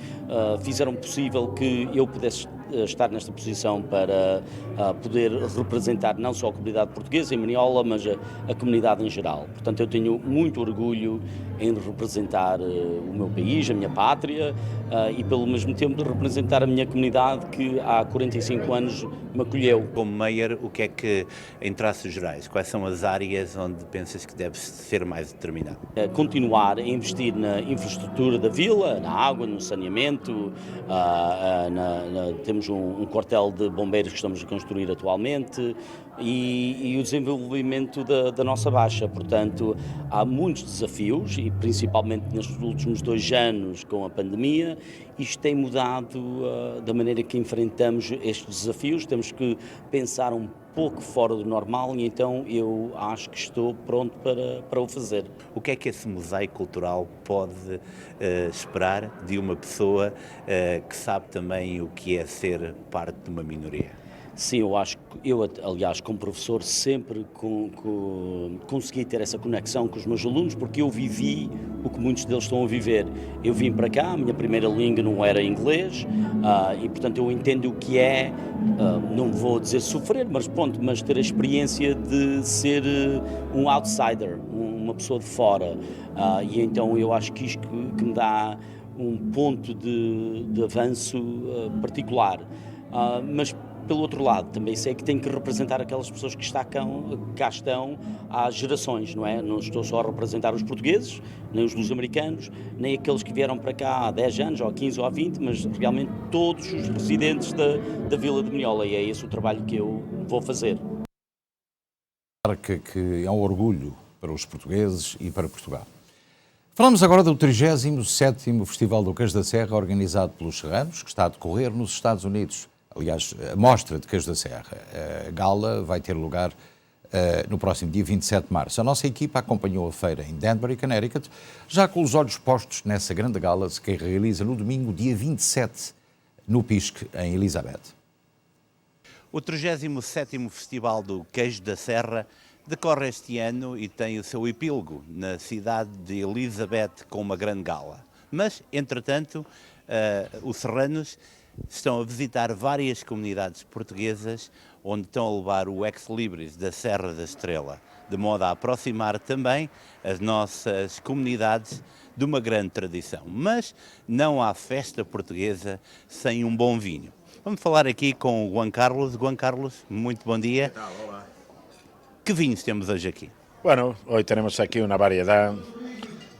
fizeram possível que eu pudesse estar nesta posição para poder representar não só a comunidade portuguesa em Minneola, mas a comunidade em geral. Portanto, eu tenho muito orgulho em representar o meu país, a minha pátria e, pelo mesmo tempo, de representar a minha comunidade que há 45 anos me acolheu. Como mayor, o que é que, em traços gerais, quais são as áreas onde pensas que deve ser mais determinado? Continuar a investir na infraestrutura da vila, na água, no saneamento, temos um quartel de bombeiros que estamos a construir atualmente e o desenvolvimento da nossa Baixa. Portanto, há muitos desafios e principalmente nestes últimos 2 anos com a pandemia, isto tem mudado da maneira que enfrentamos estes desafios. Temos que pensar um pouco fora do normal e então eu acho que estou pronto para o fazer. O que é que esse mosaico cultural pode esperar de uma pessoa que sabe também o que é ser parte de uma minoria? Sim, aliás, como professor, sempre consegui ter essa conexão com os meus alunos, porque eu vivi o que muitos deles estão a viver. Eu vim para cá, a minha primeira língua não era inglês, e portanto eu entendo o que é, não vou dizer sofrer, mas ter a experiência de ser um outsider, uma pessoa de fora. E então eu acho que isto que me dá um ponto de avanço particular. Mas pelo outro lado, também sei que tenho que representar aquelas pessoas que cá estão há gerações, não é? Não estou só a representar os portugueses, nem os luso-americanos, nem aqueles que vieram para cá há 10 anos, ou há 15 ou há 20, mas realmente todos os residentes da Vila de Minneola, e é esse o trabalho que eu vou fazer. Que é um orgulho para os portugueses e para Portugal. Falamos agora do 37º Festival do Queijo da Serra, organizado pelos serranos, que está a decorrer nos Estados Unidos. Aliás, a mostra de queijo da Serra, a gala, vai ter lugar no próximo dia 27 de março. A nossa equipa acompanhou a feira em Danbury, Connecticut, já com os olhos postos nessa grande gala que realiza no domingo, dia 27, no Pisque, em Elizabeth. O 37º Festival do Queijo da Serra decorre este ano e tem o seu epílogo na cidade de Elizabeth com uma grande gala. Mas, entretanto, os serranos estão a visitar várias comunidades portuguesas onde estão a levar o Ex Libris da Serra da Estrela, de modo a aproximar também as nossas comunidades de uma grande tradição. Mas não há festa portuguesa sem um bom vinho. Vamos falar aqui com o Juan Carlos. Juan Carlos, muito bom dia. ¿Qué tal? Hola. Que vinhos temos hoje aquí? Bueno, hoy tenemos aquí una variedad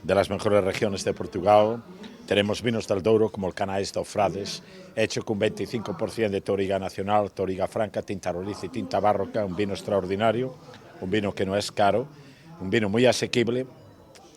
de las mejores regiones de Portugal. Tenemos vinos del Douro, como el Canaís do Frades, hecho con 25% de Touriga Nacional, Touriga Franca, tinta Roliza y tinta Barroca, un vino extraordinario, un vino que no es caro, un vino muy asequible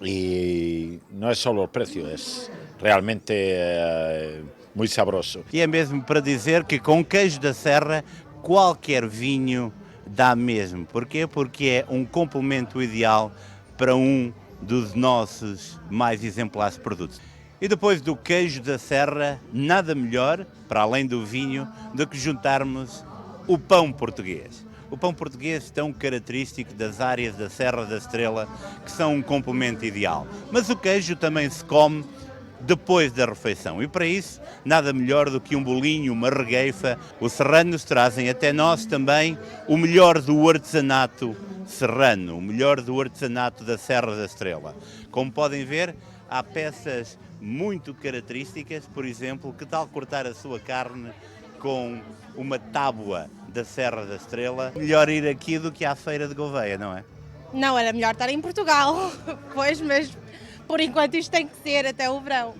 y no es solo el precio, es realmente muy sabroso. E é mesmo para dizer que com queijo da serra qualquer vinho dá mesmo. Porquê? Porque é um complemento ideal para um dos nossos mais exemplares produtos. E depois do queijo da serra, nada melhor, para além do vinho, do que juntarmos o pão português. O pão português tão característico das áreas da Serra da Estrela, que são um complemento ideal. Mas o queijo também se come depois da refeição. E para isso, nada melhor do que um bolinho, uma regueifa. Os serranos trazem até nós também o melhor do artesanato serrano, o melhor do artesanato da Serra da Estrela. Como podem ver, há peças muito características, por exemplo, que tal cortar a sua carne com uma tábua da Serra da Estrela. Melhor ir aqui do que à Feira de Gouveia, não é? Não, era melhor estar em Portugal, pois, mas por enquanto isto tem que ser até o verão.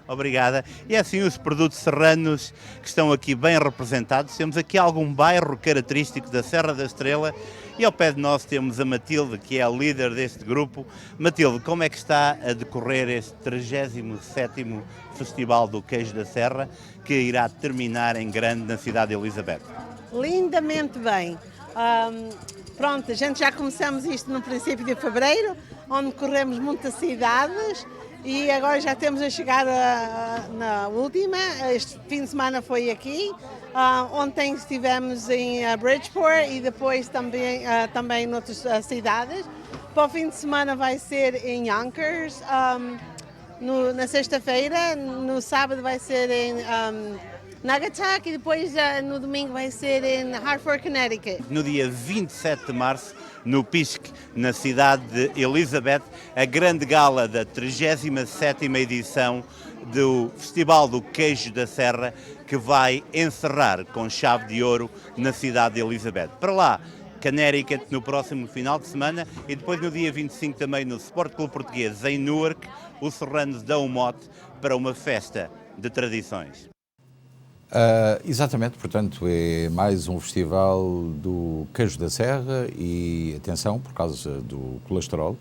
Obrigada. E assim os produtos serranos que estão aqui bem representados. Temos aqui algum bairro característico da Serra da Estrela e ao pé de nós temos a Matilde, que é a líder deste grupo. Matilde, como é que está a decorrer este 37º Festival do Queijo da Serra, que irá terminar em grande na cidade de Elizabeth? Lindamente bem. Pronto, a gente já começamos isto no princípio de fevereiro, onde corremos muitas cidades. E agora já temos a chegar na última. Este fim de semana foi aqui. Ontem estivemos em Bridgeport e depois também noutras cidades. Para o fim de semana vai ser em Yonkers, na sexta-feira. No sábado vai ser em Naugatuck e depois no domingo vai ser em Hartford, Connecticut. No dia 27 de março, no PISC, na cidade de Elizabeth, a grande gala da 37ª edição do Festival do Queijo da Serra, que vai encerrar com chave de ouro na cidade de Elizabeth. Para lá, Connecticut no próximo final de semana e depois no dia 25 também no Sport Clube Português em Newark, os serranos dão o mote para uma festa de tradições. Exatamente, portanto é mais um festival do Queijo da Serra e atenção, por causa do colesterol,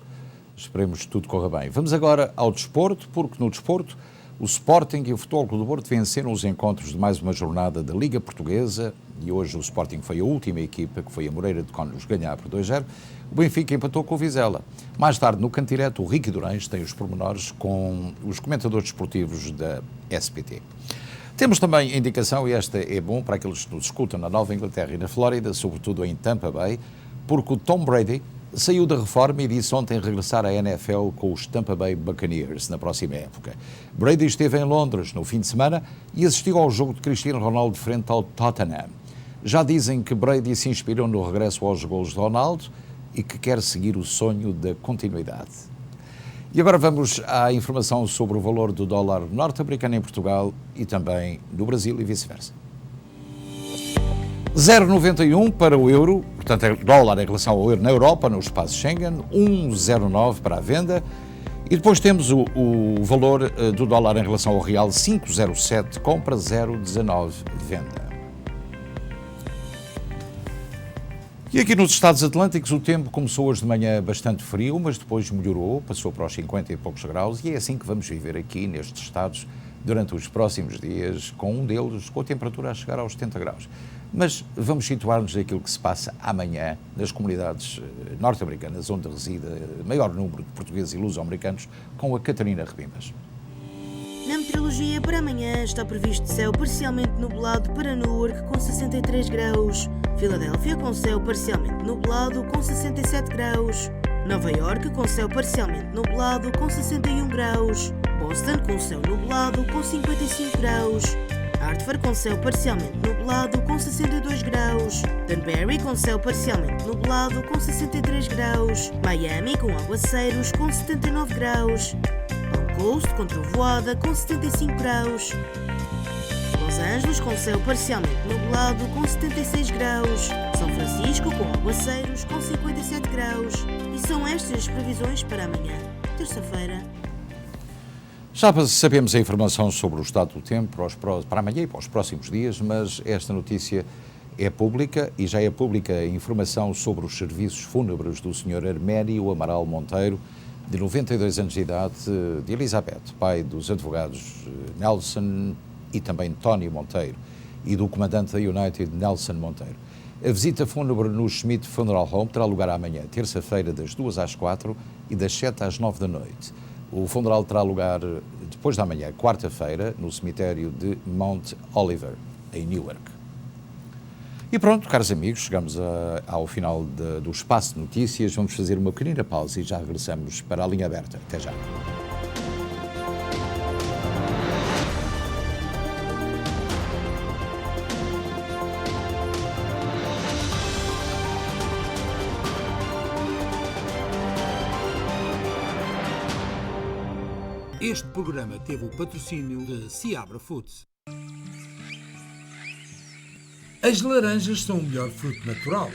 esperemos que tudo corra bem. Vamos agora ao desporto, porque no desporto o Sporting e o Futebol Clube do Porto venceram os encontros de mais uma jornada da Liga Portuguesa e hoje o Sporting foi a última equipa, que foi a Moreira de Cónegos, ganhar por 2-0. O Benfica empatou com o Vizela. Mais tarde, no Cantirete, o Ricky Durães tem os pormenores com os comentadores desportivos da SPT. Temos também a indicação, e esta é bom para aqueles que nos escutam na Nova Inglaterra e na Flórida, sobretudo em Tampa Bay, porque o Tom Brady saiu da reforma e disse ontem regressar à NFL com os Tampa Bay Buccaneers na próxima época. Brady esteve em Londres no fim de semana e assistiu ao jogo de Cristiano Ronaldo frente ao Tottenham. Já dizem que Brady se inspirou no regresso aos golos de Ronaldo e que quer seguir o sonho da continuidade. E agora vamos à informação sobre o valor do dólar norte-americano em Portugal e também no Brasil e vice-versa. 0,91 para o euro, portanto é dólar em relação ao euro na Europa, no espaço Schengen, 1,09 para a venda. E depois temos o valor do dólar em relação ao real, 5,07 compra, 0,19 venda. E aqui nos Estados Atlânticos o tempo começou hoje de manhã bastante frio, mas depois melhorou, passou para os 50 e poucos graus, e é assim que vamos viver aqui nestes estados durante os próximos dias, com um deles com a temperatura a chegar aos 70 graus. Mas vamos situar-nos naquilo que se passa amanhã nas comunidades norte-americanas, onde reside o maior número de portugueses e luso-americanos, com a Catarina Rebimbas. Na meteorologia, para amanhã está previsto céu parcialmente nublado para Newark com 63 graus, Filadélfia com céu parcialmente nublado com 67 graus, Nova Iorque com céu parcialmente nublado com 61 graus, Boston com céu nublado com 55 graus, Hartford com céu parcialmente nublado com 62 graus, Danbury com céu parcialmente nublado com 63 graus, Miami com aguaceiros com 79 graus, Coast com trovoada com 75 graus, Los Angeles com céu parcialmente nublado com 76 graus, São Francisco com aguaceiros com 57 graus. E são estas as previsões para amanhã, terça-feira. Já sabemos a informação sobre o estado do tempo para amanhã e para os próximos dias, mas esta notícia é pública e já é pública a informação sobre os serviços fúnebres do Sr. Arménio Amaral Monteiro, de 92 anos de idade, de Elizabeth, pai dos advogados Nelson e também Tony Monteiro, e do comandante da United, Nelson Monteiro. A visita fúnebre no Schmidt Funeral Home terá lugar amanhã, terça-feira, das 2 às 4 e das 7 às 9 da noite. O funeral terá lugar depois da manhã, quarta-feira, no cemitério de Mount Oliver, em Newark. E pronto, caros amigos, chegamos ao final do Espaço de Notícias. Vamos fazer uma pequenina pausa e já regressamos para a linha aberta. Até já. Este programa teve o patrocínio de Seabra Foods. As laranjas são o melhor fruto natural.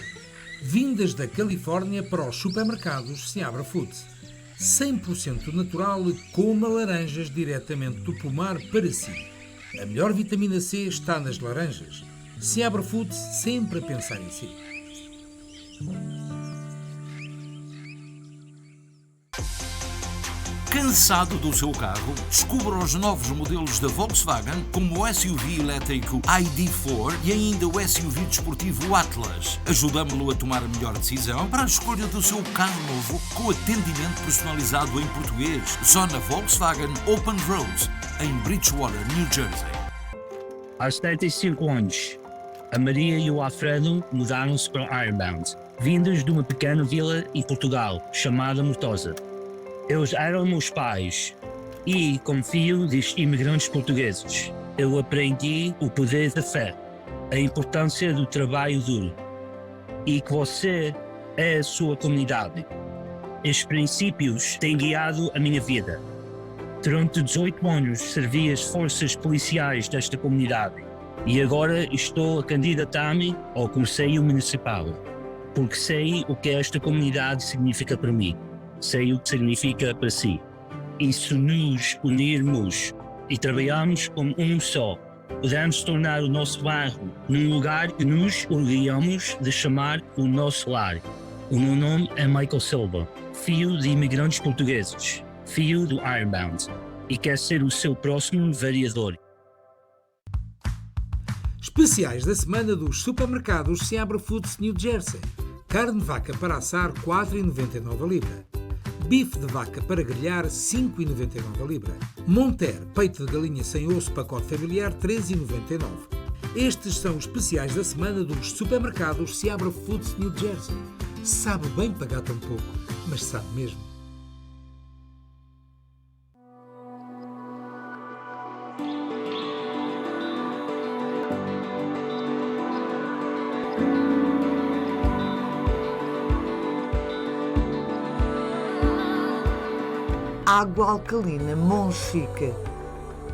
Vindas da Califórnia para os supermercados Seabra Foods. 100% natural, coma laranjas diretamente do pomar para si. A melhor vitamina C está nas laranjas. Seabra Foods, sempre a pensar em si. Cansado do seu carro? Descubra os novos modelos da Volkswagen, como o SUV elétrico ID.4 e ainda o SUV desportivo Atlas. Ajudamos-lo a tomar a melhor decisão para a escolha do seu carro novo, com atendimento personalizado em português, só na Volkswagen Open Road, em Bridgewater, New Jersey. Aos 75 anos, a Maria e o Alfredo mudaram-se para Ironbound, vindos de uma pequena vila em Portugal, chamada Mortosa. Eles eram meus pais e, como filho dos imigrantes portugueses, eu aprendi o poder da fé, a importância do trabalho duro e que você é a sua comunidade. Estes princípios têm guiado a minha vida. Durante 18 anos servi as forças policiais desta comunidade e agora estou a candidatar-me ao Conselho Municipal, porque sei o que esta comunidade significa para mim. Sei o que significa para si. E se nos unirmos e trabalharmos como um só, podemos tornar o nosso bairro num lugar que nos orgulhamos de chamar o nosso lar. O meu nome é Michael Silva, filho de imigrantes portugueses, filho do Ironbound, e quer ser o seu próximo vereador. Especiais da semana dos supermercados Seabra Foods New Jersey. Carne de vaca para assar, 4,99 a libra. Bife de vaca para grelhar, 5,99 a libra. Monter, peito de galinha sem osso, pacote familiar, 3,99. Estes são os especiais da semana dos supermercados Seabra Foods New Jersey. Sabe bem pagar tão pouco, mas sabe mesmo. Água alcalina Monchique,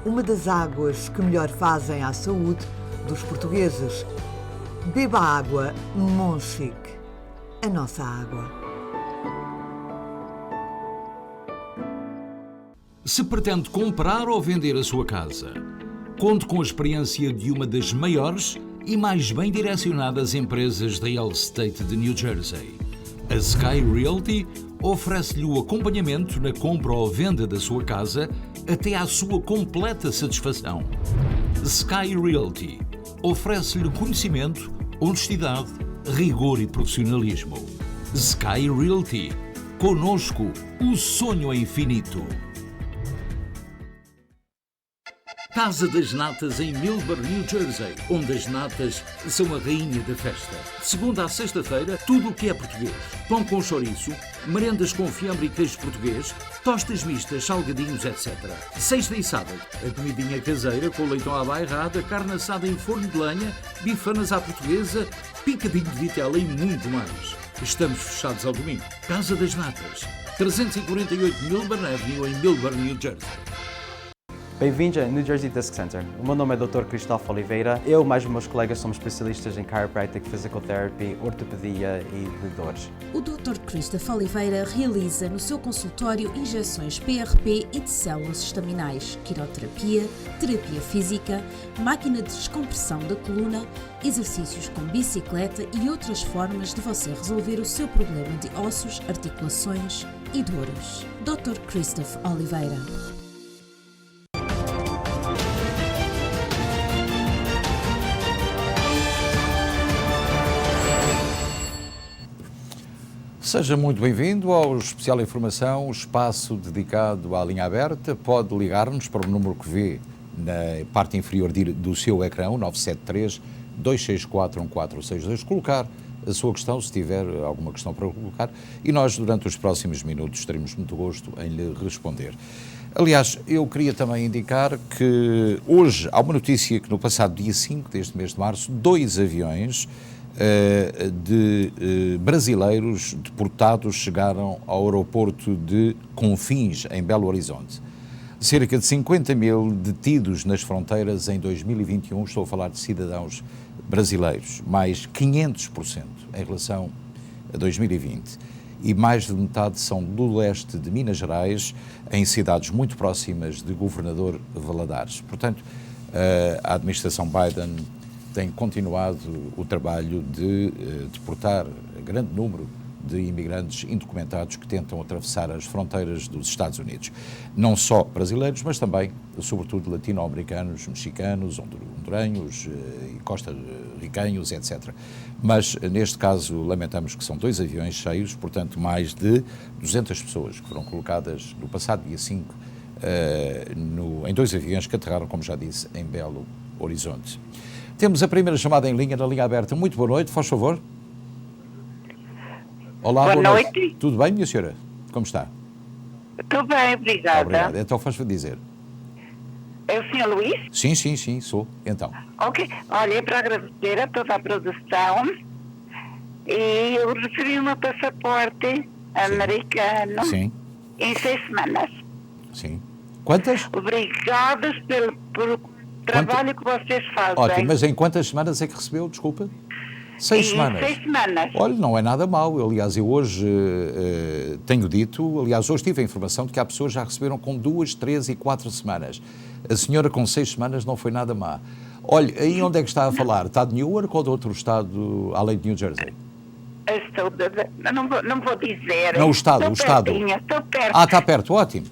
uma das águas que melhor fazem à saúde dos portugueses. Beba água Monchique, a nossa água. Se pretende comprar ou vender a sua casa, conte com a experiência de uma das maiores e mais bem direcionadas empresas de real estate de New Jersey. A Sky Realty oferece-lhe o acompanhamento na compra ou venda da sua casa até à sua completa satisfação. Sky Realty oferece-lhe conhecimento, honestidade, rigor e profissionalismo. Sky Realty. Conosco, o sonho é infinito. Casa das Natas em Millburn, New Jersey, onde as natas são a rainha da festa. De segunda à sexta-feira, tudo o que é português. Pão com chouriço, merendas com fiambre e queijo português, tostas mistas, salgadinhos, etc. Sexta e sábado, a comidinha caseira com leitão à bairrada, carne assada em forno de lenha, bifanas à portuguesa, picadinho de vitela e muito mais. Estamos fechados ao domingo. Casa das Natas, 348 Millburn Avenue, em Millburn, New Jersey. Bem-vindos ao New Jersey Disc Center. O meu nome é Dr. Cristóvão Oliveira. Eu e mais os meus colegas somos especialistas em chiropractic, physical therapy, ortopedia e de dores. O Dr. Cristóvão Oliveira realiza no seu consultório injeções PRP e de células estaminais, quiroterapia, terapia física, máquina de descompressão da coluna, exercícios com bicicleta e outras formas de você resolver o seu problema de ossos, articulações e dores. Dr. Cristóvão Oliveira. Seja muito bem-vindo ao Especial Informação, espaço dedicado à linha aberta. Pode ligar-nos para o número que vê na parte inferior do seu ecrã, 973-264-1462, colocar a sua questão, se tiver alguma questão para colocar, e nós, durante os próximos minutos, teremos muito gosto em lhe responder. Aliás, eu queria também indicar que hoje há uma notícia que no passado dia 5 deste mês de março, 2 aviões de brasileiros deportados chegaram ao aeroporto de Confins, em Belo Horizonte. Cerca de 50 mil detidos nas fronteiras em 2021, estou a falar de cidadãos brasileiros, mais 500% em relação a 2020. E mais de metade são do leste de Minas Gerais, em cidades muito próximas de Governador Valadares. Portanto, a administração Biden tem continuado o trabalho de deportar grande número de imigrantes indocumentados que tentam atravessar as fronteiras dos Estados Unidos. Não só brasileiros, mas também, sobretudo, latino-americanos, mexicanos, honduranhos e costa-ricanhos, etc. Mas, neste caso, lamentamos que são 2 aviões cheios, portanto, mais de 200 pessoas que foram colocadas no passado dia 5 em 2 aviões que aterraram, como já disse, em Belo Horizonte. Temos a primeira chamada em linha, na linha aberta. Muito boa noite, faz favor. Olá, boa noite. Tudo bem, minha senhora? Como está? Tudo bem, obrigada. Obrigado. Então faz-me dizer. É o Sr. Luís? Sim, sou. Então. Ok. Olha, é para agradecer a toda a produção e eu recebi um passaporte americano em 6 semanas. Sim. Quantas? Obrigadas pelo trabalho que vocês fazem. Ótimo, mas em quantas semanas é que recebeu, desculpa? 6 semanas. 6 semanas. Olha, não é nada mau. Aliás, eu hoje tenho dito, hoje tive a informação de que há pessoas que já receberam com 2, 3 e 4 semanas. A senhora com 6 semanas não foi nada má. Olha, aí onde é que está a falar? Está de Newark ou de outro estado, além de New Jersey? Não vou dizer. Não, o estado. Estou perto. Está perto, ótimo.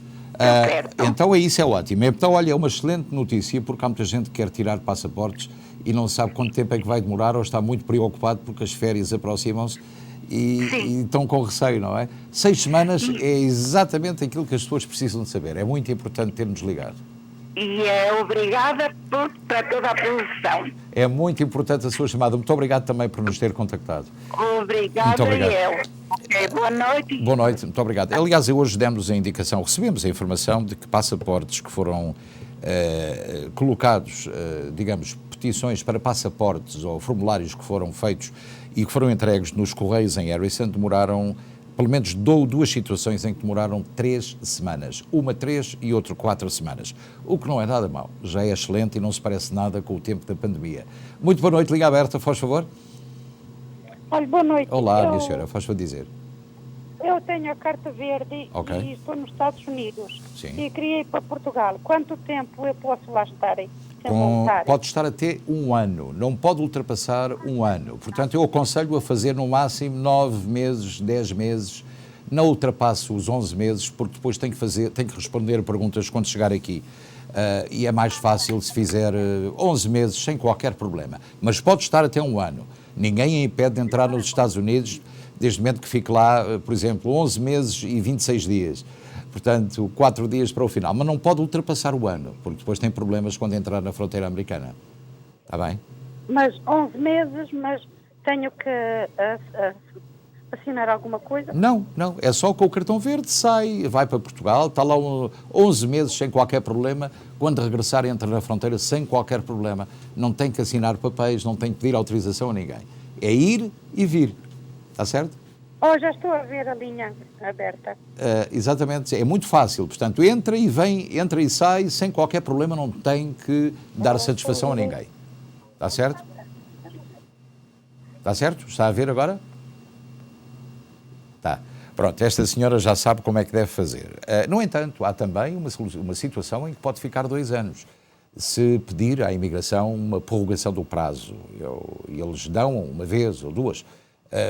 Então isso é ótimo. Então, olha, é uma excelente notícia, porque há muita gente que quer tirar passaportes e não sabe quanto tempo é que vai demorar ou está muito preocupado porque as férias aproximam-se e estão com receio, não é? 6 semanas é exatamente aquilo que as pessoas precisam de saber. É muito importante termos ligado. E é obrigada para toda a produção. É muito importante a sua chamada. Muito obrigado também por nos ter contactado. Obrigada, muito obrigado. Okay, boa noite. Boa noite, muito obrigado. Aliás, hoje demos a indicação, recebemos a informação de que passaportes que foram colocados, digamos, petições para passaportes ou formulários que foram feitos e que foram entregues nos Correios em Harrison demoraram, pelo menos 2 situações em que demoraram 3 semanas. Uma 3 e outra 4 semanas. O que não é nada mau. Já é excelente e não se parece nada com o tempo da pandemia. Muito boa noite, liga aberta, faz favor. Olha, boa noite. Olá, minha senhora, faz favor dizer. Eu tenho a carta verde e estou nos Estados Unidos. Sim. E queria ir para Portugal. Quanto tempo eu posso lá estar aí? Pode estar até 1 ano, não pode ultrapassar 1 ano. Portanto, eu aconselho a fazer no máximo 9 meses, 10 meses, não ultrapasse os 11 meses, porque depois tem que responder perguntas quando chegar aqui. E é mais fácil se fizer 11 meses sem qualquer problema. Mas pode estar até 1 ano. Ninguém a impede de entrar nos Estados Unidos, desde o momento que fique lá, por exemplo, 11 meses e 26 dias. Portanto, 4 dias para o final. Mas não pode ultrapassar o ano, porque depois tem problemas quando entrar na fronteira americana. Está bem? Mas 11 meses, mas tenho que assinar alguma coisa? Não. É só com o cartão verde, sai, vai para Portugal, está lá 11 meses sem qualquer problema. Quando regressar, entra na fronteira sem qualquer problema. Não tem que assinar papéis, não tem que pedir autorização a ninguém. É ir e vir. Está certo? Já estou a ver a linha aberta. Exatamente, é muito fácil. Portanto, entra e sai sem qualquer problema, não tem que dar satisfação a ninguém. Está certo? Está certo? Está a ver agora? Está. Pronto, esta senhora já sabe como é que deve fazer. No entanto, há também uma situação em que pode ficar 2 anos. Se pedir à imigração uma prorrogação do prazo, e eles dão uma vez ou 2,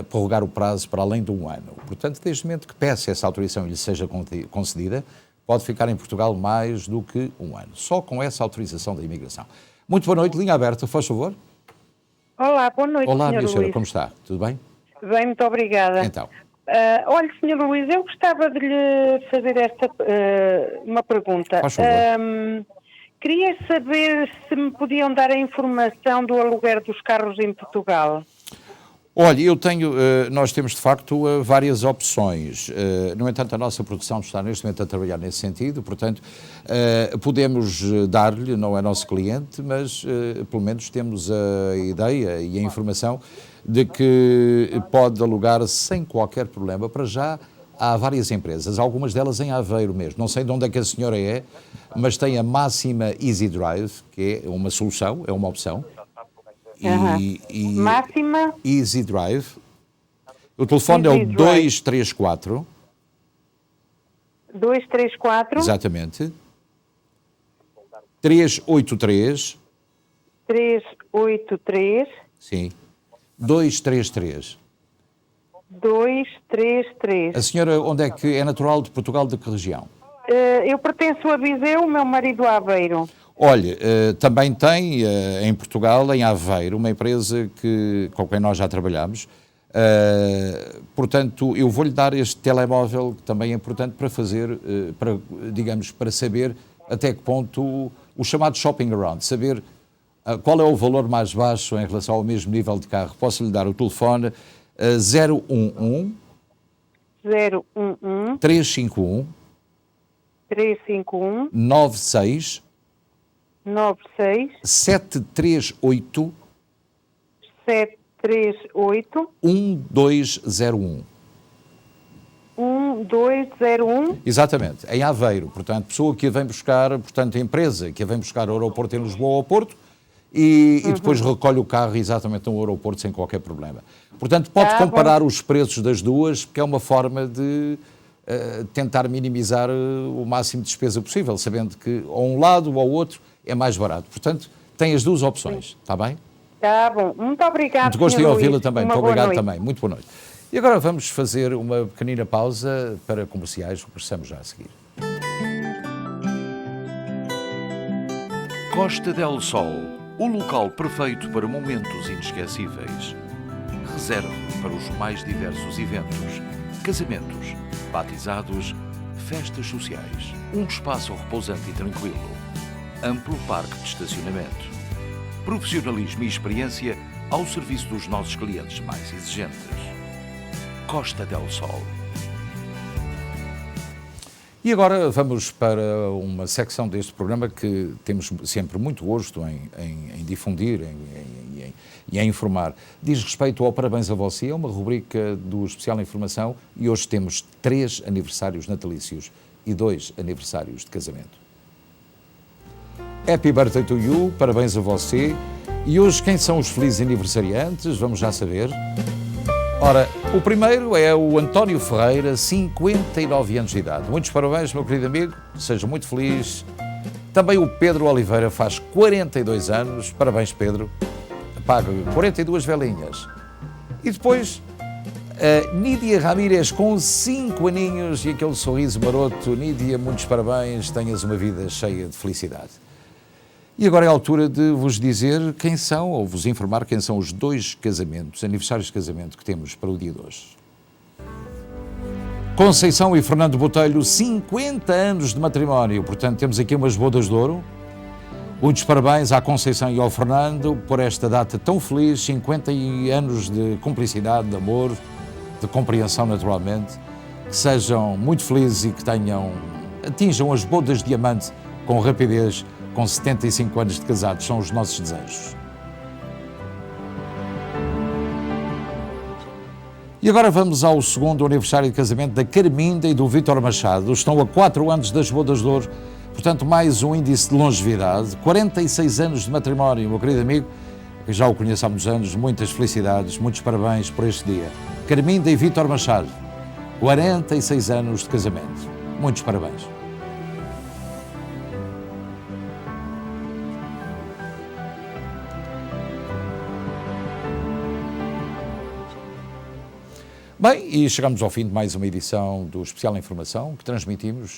prorrogar o prazo para além de 1 ano. Portanto, desde o momento que peça essa autorização e lhe seja concedida, pode ficar em Portugal mais do que 1 ano. Só com essa autorização da imigração. Muito boa noite, linha aberta, faz favor. Olá, boa noite, Olá, Sr. minha senhora, Luís. como está? Tudo bem? Bem, muito obrigada. Então. Olha, Sr. Luís, eu gostava de lhe fazer uma pergunta. Faz favor. Queria saber se me podiam dar a informação do aluguer dos carros em Portugal. Olha, nós temos de facto várias opções. No entanto, a nossa produção está neste momento a trabalhar nesse sentido, portanto, podemos dar-lhe, não é nosso cliente, mas pelo menos temos a ideia e a informação de que pode alugar sem qualquer problema. Para já, há várias empresas, algumas delas em Aveiro mesmo. Não sei de onde é que a senhora é, mas tem a Máxima Easy Drive, que é uma solução, é uma opção. Máxima? Easy Drive. O telefone é o 234. 234. Exatamente. 383. 383. Sim. 233. 233. A senhora, onde é que é natural de Portugal, de que região? Eu pertenço a Viseu, o meu marido a Aveiro. Olha, também tem em Portugal, em Aveiro, uma empresa com quem nós já trabalhamos. Portanto, eu vou-lhe dar este telemóvel, que também é importante para fazer, para saber até que ponto o chamado shopping around, saber qual é o valor mais baixo em relação ao mesmo nível de carro. Posso-lhe dar o telefone 011 351 96 738 1201. 1201. Exatamente, em Aveiro. Portanto, pessoa que a vem buscar, portanto, a empresa que a vem buscar ao aeroporto em Lisboa ao Porto e depois recolhe o carro exatamente no aeroporto sem qualquer problema. Portanto, pode comparar os preços das duas, porque é uma forma de tentar minimizar o máximo de despesa possível, sabendo que a um lado ou ao outro é mais barato. Portanto, tem as duas opções, está bem? Está bom. Muito obrigado. Muito gosto em ouvi-la também. Muito obrigado também. Muito boa noite. E agora vamos fazer uma pequenina pausa para comerciais. Regressamos já a seguir. Costa del Sol, o local perfeito para momentos inesquecíveis. Reserve para os mais diversos eventos, casamentos, batizados, festas sociais. Um espaço repousante e tranquilo. Amplo parque de estacionamento. Profissionalismo e experiência ao serviço dos nossos clientes mais exigentes. Costa del Sol. E agora vamos para uma secção deste programa que temos sempre muito gosto em difundir e em informar. Diz respeito ao Parabéns a Você, é uma rubrica do Especial Informação e hoje temos 3 aniversários natalícios e 2 aniversários de casamento. Happy birthday to you, parabéns a você. E hoje quem são os felizes aniversariantes? Vamos já saber. Ora, o primeiro é o António Ferreira, 59 anos de idade. Muitos parabéns, meu querido amigo, seja muito feliz. Também o Pedro Oliveira faz 42 anos, parabéns Pedro. Paga 42 velinhas. E depois, a Nídia Ramírez com 5 aninhos e aquele sorriso maroto. Nídia, muitos parabéns, tenhas uma vida cheia de felicidade. E agora é a altura de vos dizer quem são, ou vos informar quem são os 2 casamentos, aniversários de casamento que temos para o dia de hoje. Conceição e Fernando Botelho, 50 anos de matrimónio, portanto temos aqui umas bodas de ouro. Muitos parabéns à Conceição e ao Fernando por esta data tão feliz, 50 anos de cumplicidade, de amor, de compreensão naturalmente, que sejam muito felizes e que atinjam as bodas de diamante com rapidez, com 75 anos de casados, são os nossos desejos. E agora vamos ao segundo aniversário de casamento da Carminda e do Vítor Machado. Estão a 4 anos das bodas de ouro, portanto mais um índice de longevidade. 46 anos de matrimónio, meu querido amigo, que já o conheço há muitos anos, muitas felicidades, muitos parabéns por este dia. Carminda e Vítor Machado, 46 anos de casamento. Muitos parabéns. Bem, e chegamos ao fim de mais uma edição do Especial Informação, que transmitimos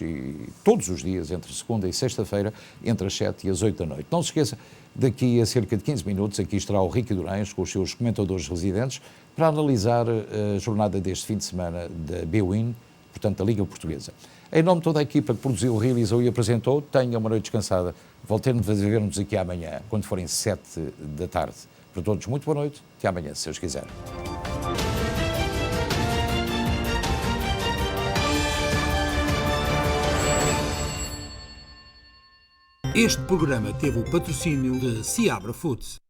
todos os dias, entre segunda e sexta-feira, entre as 7 e as 8 da noite. Não se esqueça, daqui a cerca de 15 minutos, aqui estará o Ricky Durães, com os seus comentadores residentes, para analisar a jornada deste fim de semana da BWIN, portanto, da Liga Portuguesa. Em nome de toda a equipa que produziu, realizou e apresentou, tenha uma noite descansada. Voltemos a ver-nos aqui amanhã, quando forem 7 da tarde. Para todos, muito boa noite. Até amanhã, se Deus quiser. Este programa teve o patrocínio de Seabra Foods.